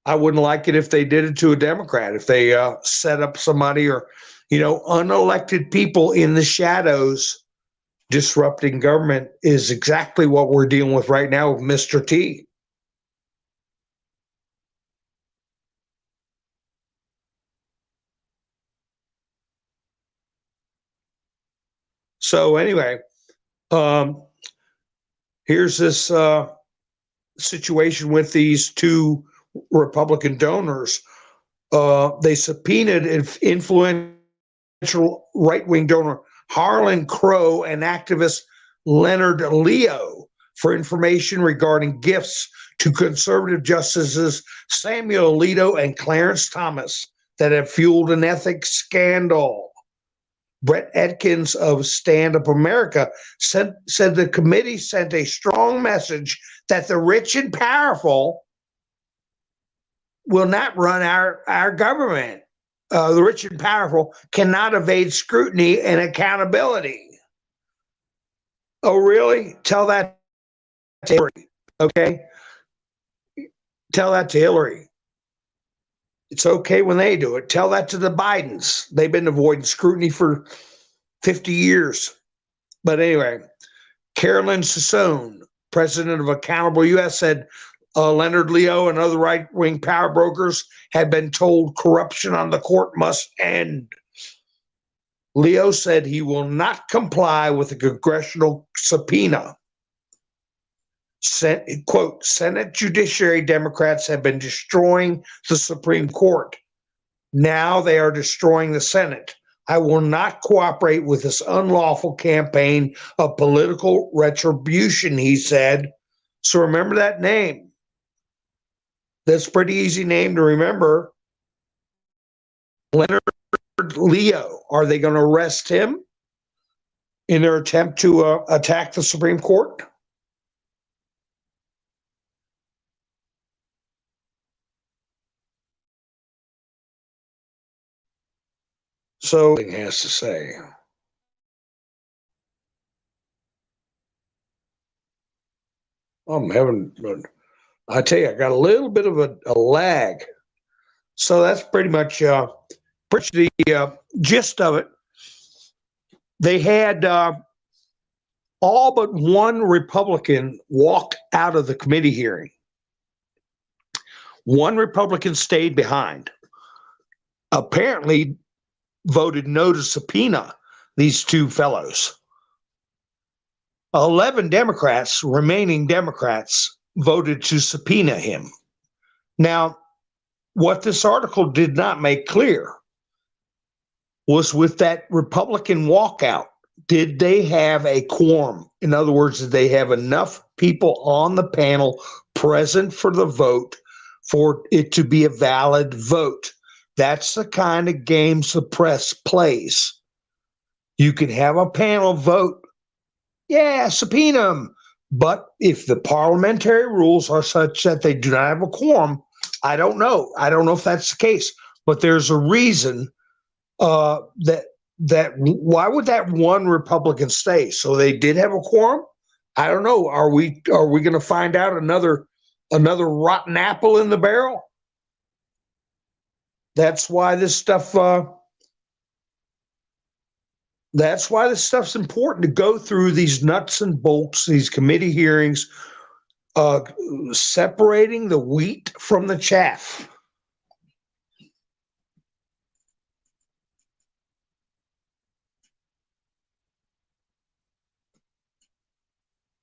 I wouldn't like it if they did it to a Democrat, if they set up somebody or, unelected people in the shadows disrupting government is exactly what we're dealing with right now with Mr. T. So anyway, here's this situation with these two Republican donors. They subpoenaed influential right-wing donor Harlan Crow and activist Leonard Leo for information regarding gifts to conservative justices Samuel Alito and Clarence Thomas that have fueled an ethics scandal. Brett Atkins of Stand Up America said the committee sent a strong message that the rich and powerful run our government. The rich and powerful cannot evade scrutiny and accountability. Oh, really? Tell that to Hillary, okay? Tell that to Hillary. It's okay when they do it. Tell that to the Bidens. They've been avoiding scrutiny for 50 years. But anyway, Carolyn Sassone, president of Accountable U.S., said Leonard Leo and other right-wing power brokers had been told corruption on the court must end. Leo said he will not comply with a congressional subpoena. Quote, Senate Judiciary Democrats have been destroying the Supreme Court. Now they are destroying the Senate. I will not cooperate with this unlawful campaign of political retribution, he said. So remember that name. That's a pretty easy name to remember. Leonard Leo. Are they going to arrest him in their attempt to attack the Supreme Court? So he has to say. I'm having, I tell you, I got a little bit of a lag. So that's pretty much the gist of it. They had all but one Republican walk out of the committee hearing. One Republican stayed behind. Apparently voted no to subpoena these two fellows. 11 Democrats, remaining Democrats, voted to subpoena him. Now, what this article did not make clear was with that Republican walkout, did they have a quorum? In other words, did they have enough people on the panel present for the vote for it to be a valid vote? That's the kind of games the press plays. You can have a panel vote, yeah, subpoena them. But if the parliamentary rules are such that they do not have a quorum, I don't know. I don't know if that's the case. But there's a reason that why would that one Republican stay? So they did have a quorum? I don't know. Are we going to find out another rotten apple in the barrel? That's why this stuff. That's why this stuff's important to go through these nuts and bolts, these committee hearings, separating the wheat from the chaff.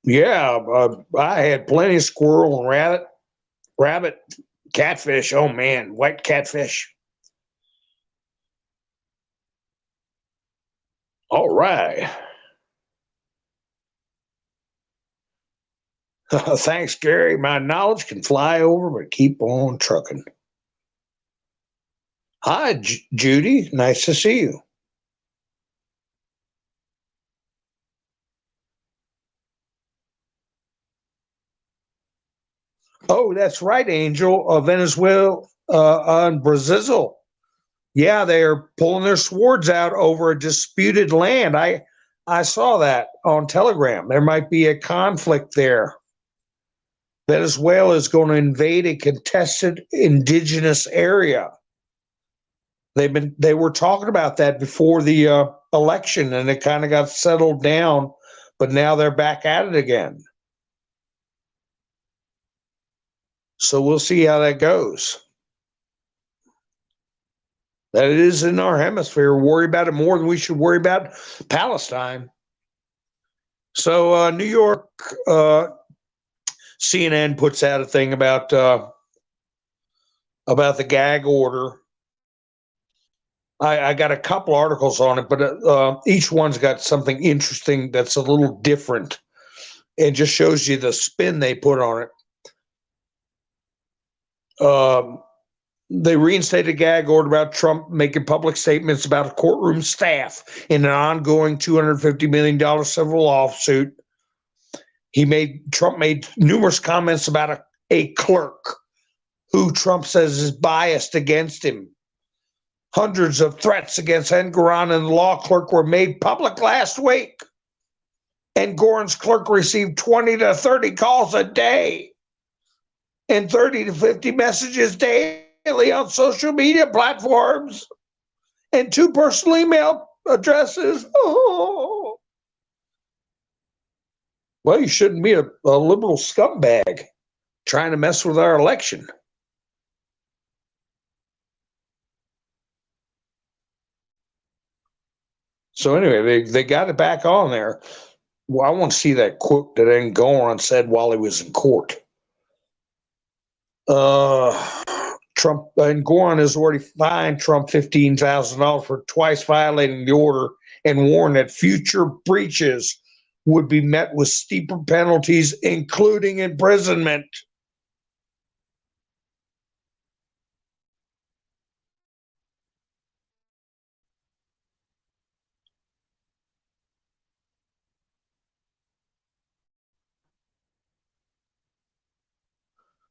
Yeah, I had plenty of squirrel and rabbit, catfish. Oh man, white catfish. All right. Thanks, Gary. My knowledge can fly over, but keep on trucking. Hi, Judy. Nice to see you. Oh, that's right, Angel. Venezuela and Brazil. Yeah, they're pulling their swords out over a disputed land. I saw that on Telegram. There might be a conflict there. Venezuela is going to invade a contested indigenous area. They were talking about that before the election, and it kind of got settled down, but now they're back at it again. So we'll see how that goes. That it is in our hemisphere. We worry about it more than we should worry about Palestine. So New York CNN puts out a thing about the gag order. I got a couple articles on it, but each one's got something interesting that's a little different and just shows you the spin they put on it. They reinstated a gag order about Trump making public statements about courtroom staff in an ongoing $250 million civil lawsuit. Trump made numerous comments about a clerk who Trump says is biased against him. Hundreds of threats against Engoron and the law clerk were made public last week. Engoron's clerk received 20 to 30 calls a day and 30 to 50 messages daily on social media platforms and 2 personal email addresses. Oh. Well, you shouldn't be a liberal scumbag trying to mess with our election. So anyway, they got it back on there. Well, I want to see that quote that Engoron said while he was in court. Trump Engoron has already fined Trump $15,000 for twice violating the order and warned that future breaches would be met with steeper penalties, including imprisonment.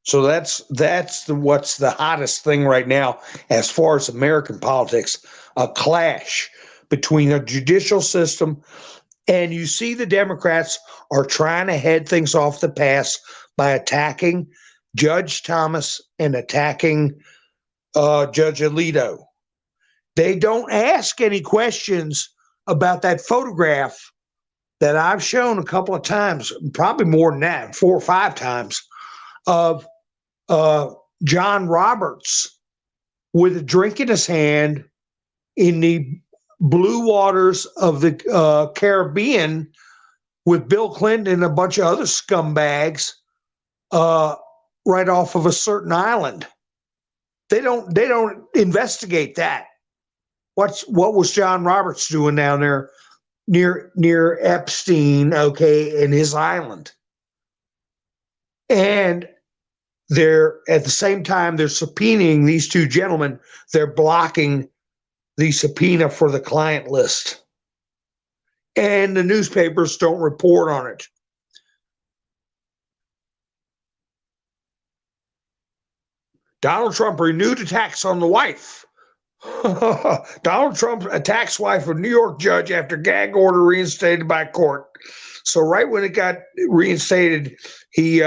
So what's the hottest thing right now as far as American politics, a clash between a judicial system, and you see the Democrats are trying to head things off the pass by attacking Judge Thomas and attacking Judge Alito. They don't ask any questions about that photograph that I've shown a couple of times, probably more than that, 4 or 5 times, of John Roberts with a drink in his hand in the blue waters of the Caribbean with Bill Clinton and a bunch of other scumbags right off of a certain island. They don't investigate that. What was John Roberts doing down there near Epstein, okay, in his island? And they're at the same time they're subpoenaing these 2 gentlemen. They're blocking the subpoena for the client list, and the newspapers don't report on it. Donald Trump renewed attacks on the wife. Donald Trump attacks wife of New York judge after gag order reinstated by court. So right when it got reinstated, he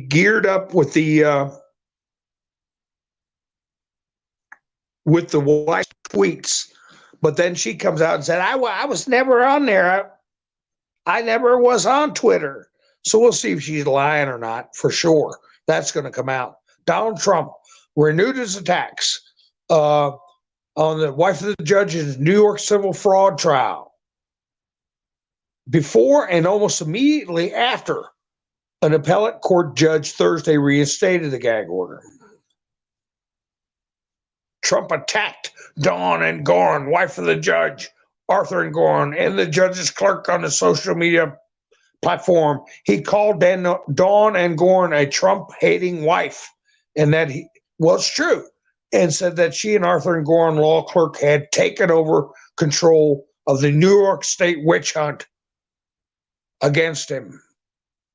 geared up with the wife's tweets, but then she comes out and said, I was never on there. I never was on Twitter. So we'll see if she's lying or not, for sure. That's going to come out. Donald Trump renewed his attacks on the wife of the judge's New York civil fraud trial before and almost immediately after an appellate court judge Thursday reinstated the gag order. Trump attacked Dawn Engoron, wife of the judge, Arthur Engoron, and the judge's clerk on the social media platform. He called Dawn Engoron a Trump-hating wife, and that was true, and said that she and Arthur Engoron, law clerk, had taken over control of the New York State witch hunt against him.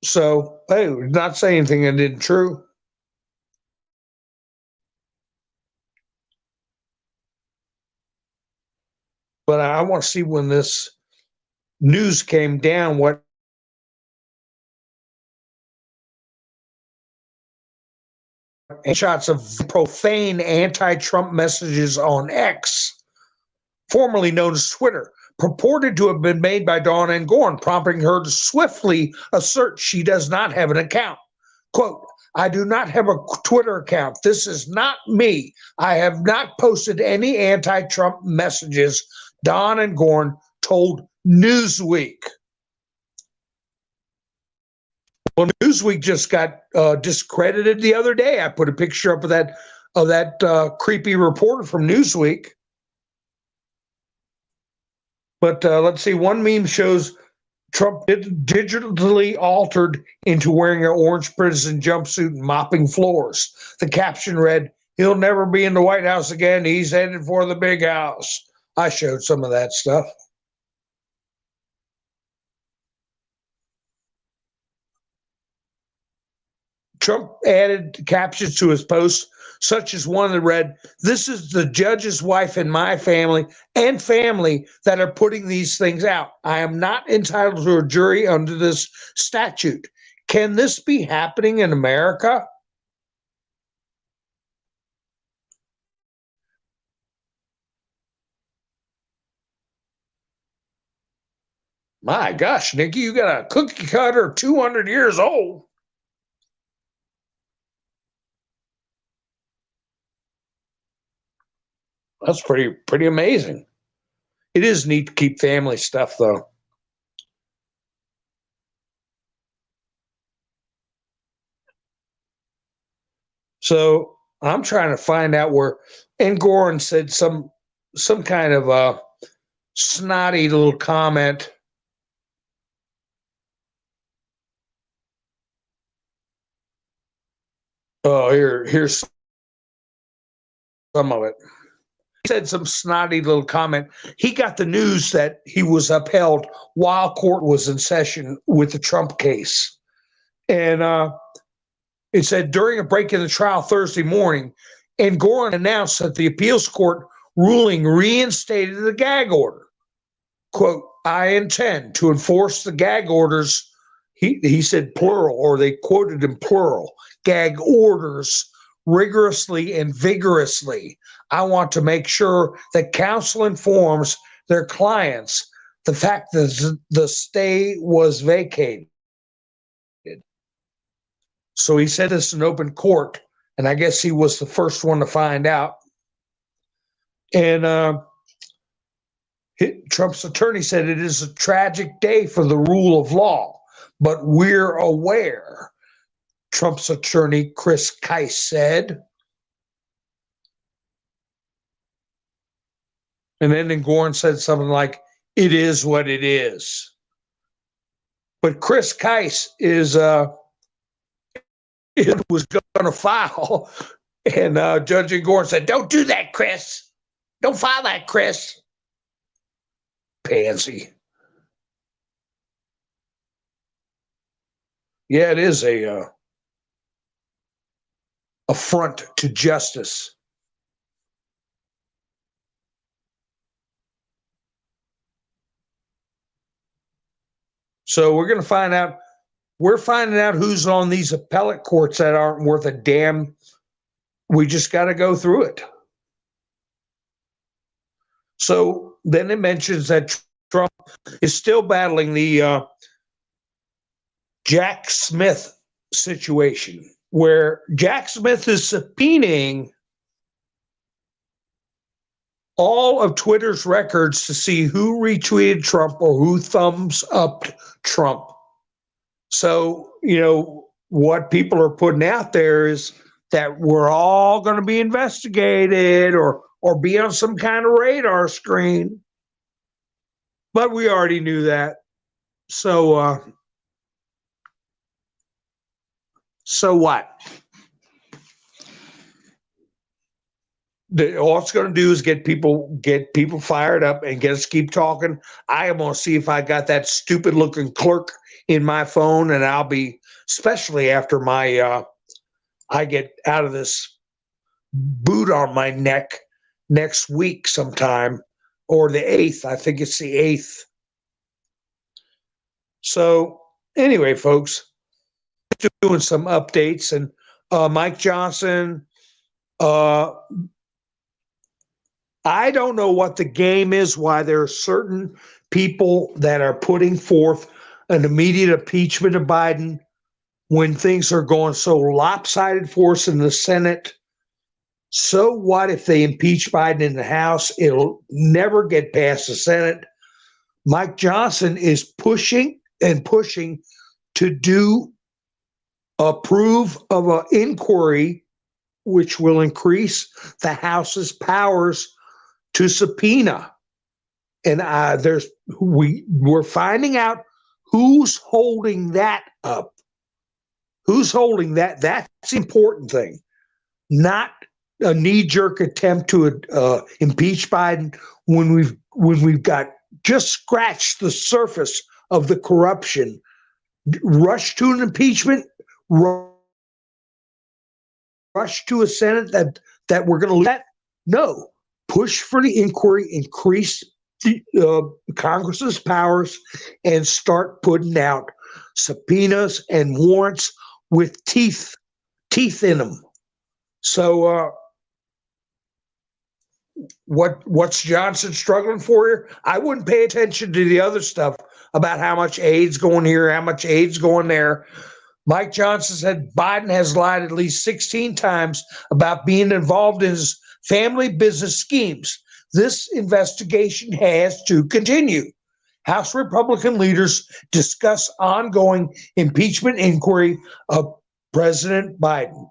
So, hey, not saying anything that isn't true. But I want to see when this news came down, what shots of profane anti-Trump messages on X, formerly known as Twitter, purported to have been made by Dawn Engoron, prompting her to swiftly assert she does not have an account. Quote, I do not have a Twitter account. This is not me. I have not posted any anti-Trump messages, Dawn Engoron told Newsweek. Well, Newsweek just got discredited the other day. I put a picture up of that creepy reporter from Newsweek. But let's see, one meme shows Trump digitally altered into wearing an orange prison jumpsuit and mopping floors. The caption read, he'll never be in the White House again. He's headed for the big house. I showed some of that stuff. Trump added captions to his post, such as one that read, "This is the judge's wife and my family and family that are putting these things out. I am not entitled to a jury under this statute. Can this be happening in America?" My gosh, Nikki, you got a cookie cutter 200 years old. That's pretty amazing. It is neat to keep family stuff, though. So I'm trying to find out where Engoron said some kind of snotty little comment. Oh, here's some of it. He said some snotty little comment. He got the news that he was upheld while court was in session with the Trump case. And it said during a break in the trial Thursday morning, Engoron announced that the appeals court ruling reinstated the gag order. Quote, "I intend to enforce the gag orders," he said plural, or they quoted in plural, "gag orders rigorously and vigorously. I want to make sure that counsel informs their clients the fact that the stay was vacated." So he said this in open court, and I guess he was the first one to find out. And Trump's attorney said it is a tragic day for the rule of law, but we're aware, Trump's attorney Chris Kise said. And then Engoron said something like, "It is what it is." But Chris Kise was going to file, and Judge Engoron said, "Don't do that, Chris. Don't file that, Chris." Pansy. Yeah, it is a affront to justice. So we're going to find out. We're finding out who's on these appellate courts that aren't worth a damn. We just got to go through it. So then it mentions that Trump is still battling the Jack Smith situation, where Jack Smith is subpoenaing all of Twitter's records to see who retweeted Trump or who thumbs up Trump. So, what people are putting out there is that we're all going to be investigated or be on some kind of radar screen. But we already knew that. So what? All it's going to do is get people fired up and get us keep talking. I am going to see if I got that stupid looking clerk in my phone, and I'll be, especially after my I get out of this boot on my neck next week sometime, or the 8th. I think it's the 8th. So anyway, folks, doing some updates, and Mike Johnson, I don't know what the game is, why there are certain people that are putting forth an immediate impeachment of Biden when things are going so lopsided for us in the Senate. So what if they impeach Biden in the House? It'll never get past the Senate. Mike Johnson is pushing to approve of an inquiry which will increase the House's powers to subpoena. And we're finding out who's holding that up. Who's holding that? That's the important thing. Not a knee-jerk attempt to impeach Biden when we've got just scratched the surface of the corruption. Rush to an impeachment, rush to a Senate that we're going to lose that? No. Push for the inquiry, increase Congress's powers, and start putting out subpoenas and warrants with teeth in them. So what's Johnson struggling for here? I wouldn't pay attention to the other stuff about how much aid's going here, how much aid's going there. Mike Johnson said Biden has lied at least 16 times about being involved in his family business schemes. This investigation has to continue. House Republican leaders discuss ongoing impeachment inquiry of President Biden.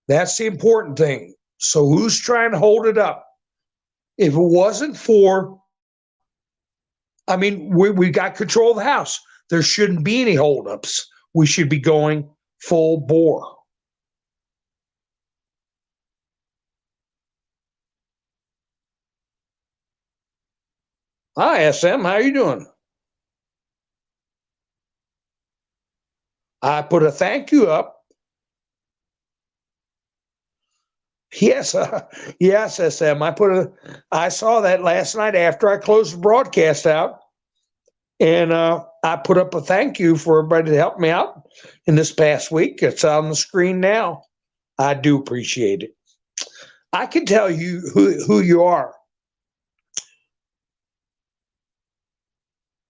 That's the important thing. So who's trying to hold it up? If it wasn't for, I mean, we got control of the House. There shouldn't be any holdups. We should be going full bore. Hi, SM. How you doing? I put a thank you up. Yes, yes, SM. I saw that last night after I closed the broadcast out, and I put up a thank you for everybody to help me out in this past week. It's on the screen now. I do appreciate it. I can tell you who you are.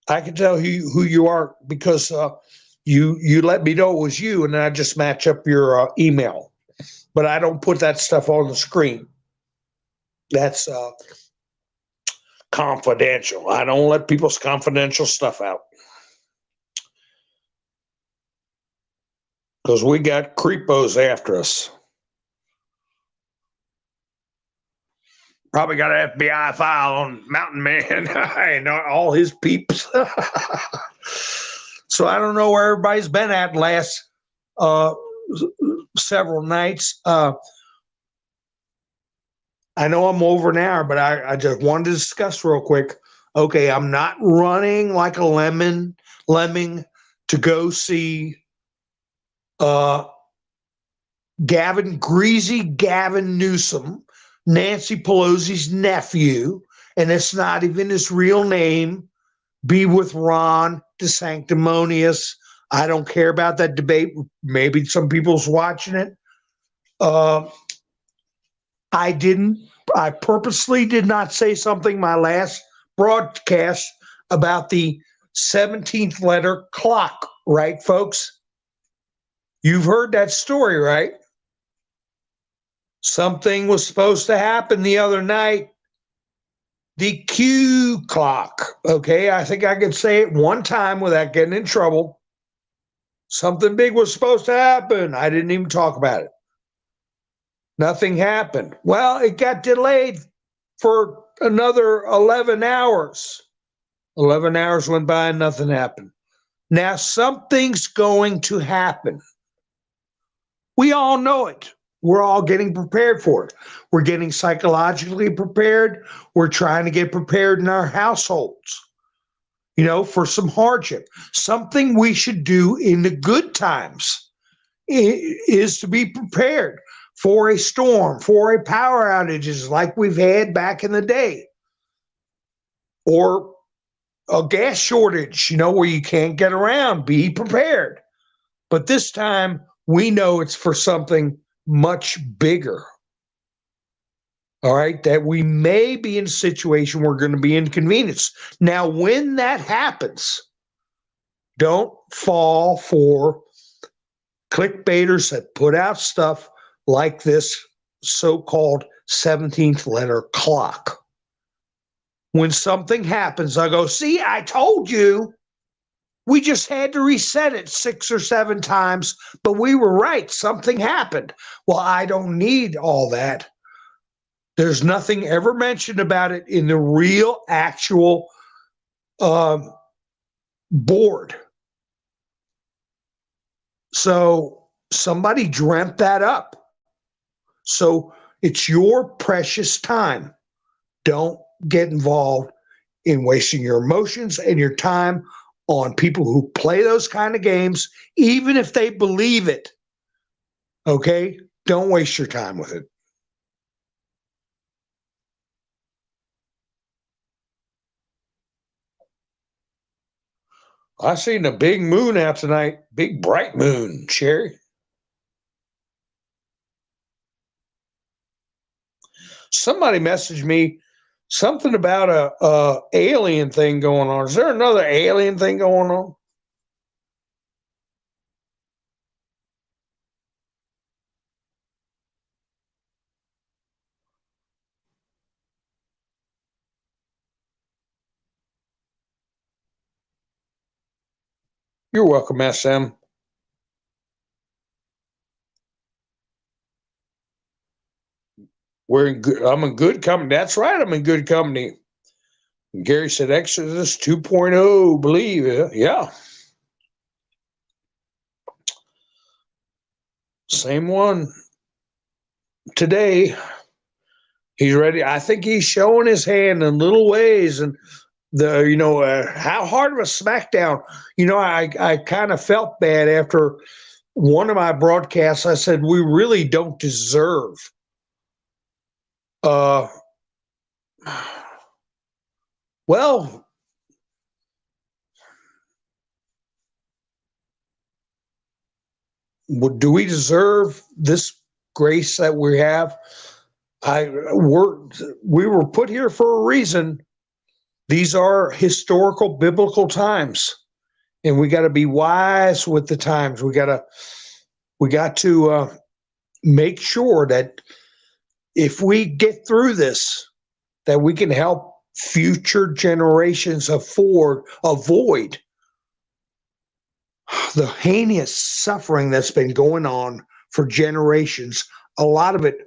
I can tell you who you are because you let me know it was you, and then I just match up your email. But I don't put that stuff on the screen. That's confidential. I don't let people's confidential stuff out. Because we got creepos after us. Probably got an FBI file on Mountain Man and all his peeps. So I don't know where everybody's been at last several nights. I know I'm over an hour, but I just wanted to discuss real quick. Okay, I'm not running like a lemming to go see Greasy Gavin Newsom, Nancy Pelosi's nephew, and it's not even his real name, be with Ron DeSanctimonious. I don't care about that debate. Maybe some people's watching it. I purposely did not say something my last broadcast about the 17th letter clock, right, folks? You've heard that story, right? Something was supposed to happen the other night. The Q clock, okay? I think I could say it one time without getting in trouble. Something big was supposed to happen. I didn't even talk about it. Nothing happened. Well, it got delayed for another 11 hours. 11 hours went by and nothing happened. Now something's going to happen. We all know it. We're all getting prepared for it. We're getting psychologically prepared. We're trying to get prepared in our households, for some hardship. Something we should do in the good times is to be prepared for a storm, for a power outages like we've had back in the day, or a gas shortage, where you can't get around. Be prepared. But this time, we know it's for something much bigger. All right, that we may be in a situation where we're going to be inconvenienced. Now, when that happens, don't fall for clickbaiters that put out stuff like this so-called 17th letter clock. When something happens, I go, see, I told you. We just had to reset it 6 or 7 times, but we were right. Something happened. Well, I don't need all that. There's nothing ever mentioned about it in the real, actual board. So somebody dreamt that up. So it's your precious time. Don't get involved in wasting your emotions and your time on people who play those kind of games, even if they believe it. Okay? Don't waste your time with it. I seen a big moon out tonight, big bright moon, Sherry. Somebody messaged me something about a alien thing going on. Is there another alien thing going on? You're welcome, SM. I'm in good company. That's right. I'm in good company. Gary said Exodus 2.0, believe it. Yeah. Same one today. He's ready. I think he's showing his hand in little ways. And how hard of a smackdown. I kind of felt bad after one of my broadcasts. I said, we really don't deserve well, do we deserve this grace that we have? We were put here for a reason. These are historical biblical times, and we got to be wise with the times. We got to make sure that if we get through this, that we can help future generations avoid the heinous suffering that's been going on for generations. A lot of it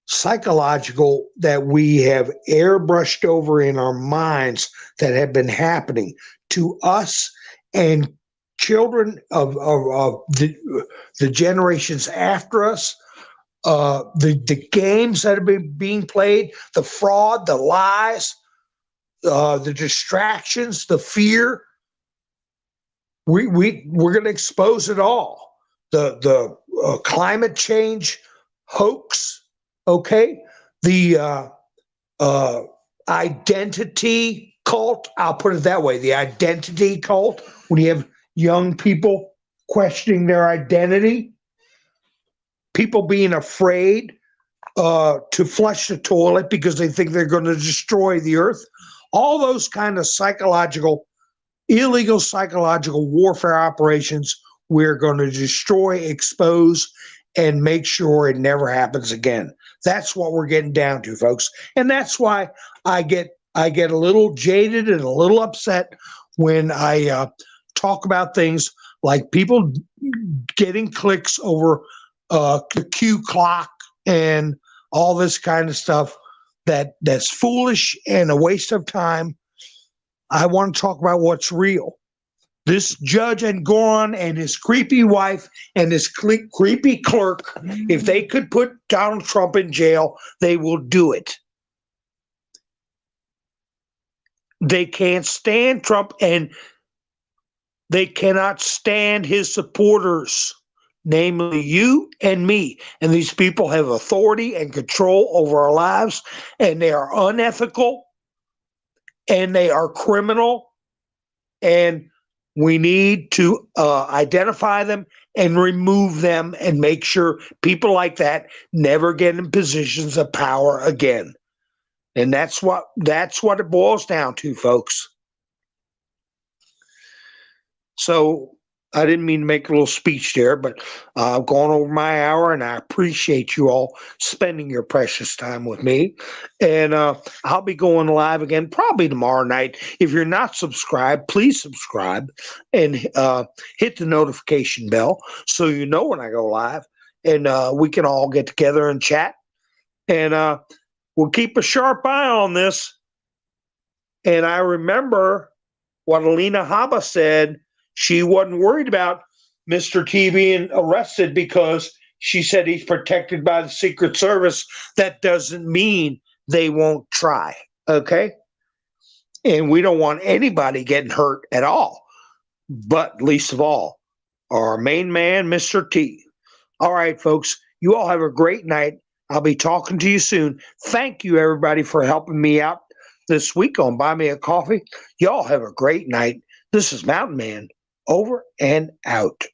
psychological, that we have airbrushed over in our minds, that have been happening to us and children of the generations after us. The games that have been being played, the fraud, the lies, the distractions, the fear. We're going to expose it all. The climate change hoax. Okay, the identity cult. I'll put it that way. The identity cult. When you have young people questioning their identity, people being afraid to flush the toilet because they think they're going to destroy the earth. All those kind of illegal psychological warfare operations, we're going to destroy, expose, and make sure it never happens again. That's what we're getting down to, folks. And that's why I get a little jaded and a little upset when I talk about things like people getting clicks over the Q clock and all this kind of stuff that's foolish and a waste of time. I want to talk about what's real. This Judge Engoron and his creepy wife and his creepy clerk, if they could put Donald Trump in jail, they will do it. They can't stand Trump, and they cannot stand his supporters, namely you and me. And these people have authority and control over our lives, and they are unethical, and they are criminal, and we need to identify them and remove them and make sure people like that never get in positions of power again. And that's what it boils down to, folks. So I didn't mean to make a little speech there, but I've gone over my hour, and I appreciate you all spending your precious time with me. And I'll be going live again probably tomorrow night. If you're not subscribed, please subscribe and hit the notification bell so you know when I go live, and we can all get together and chat. And we'll keep a sharp eye on this. And I remember what Alina Habba said. She wasn't worried about Mr. T being arrested because she said he's protected by the Secret Service. That doesn't mean they won't try, okay? And we don't want anybody getting hurt at all, but least of all, our main man, Mr. T. All right, folks, You all have a great night. I'll be talking to you soon. Thank you, everybody, for helping me out this week on Buy Me a Coffee. Y'all have a great night. This is Mountain Man, over and out.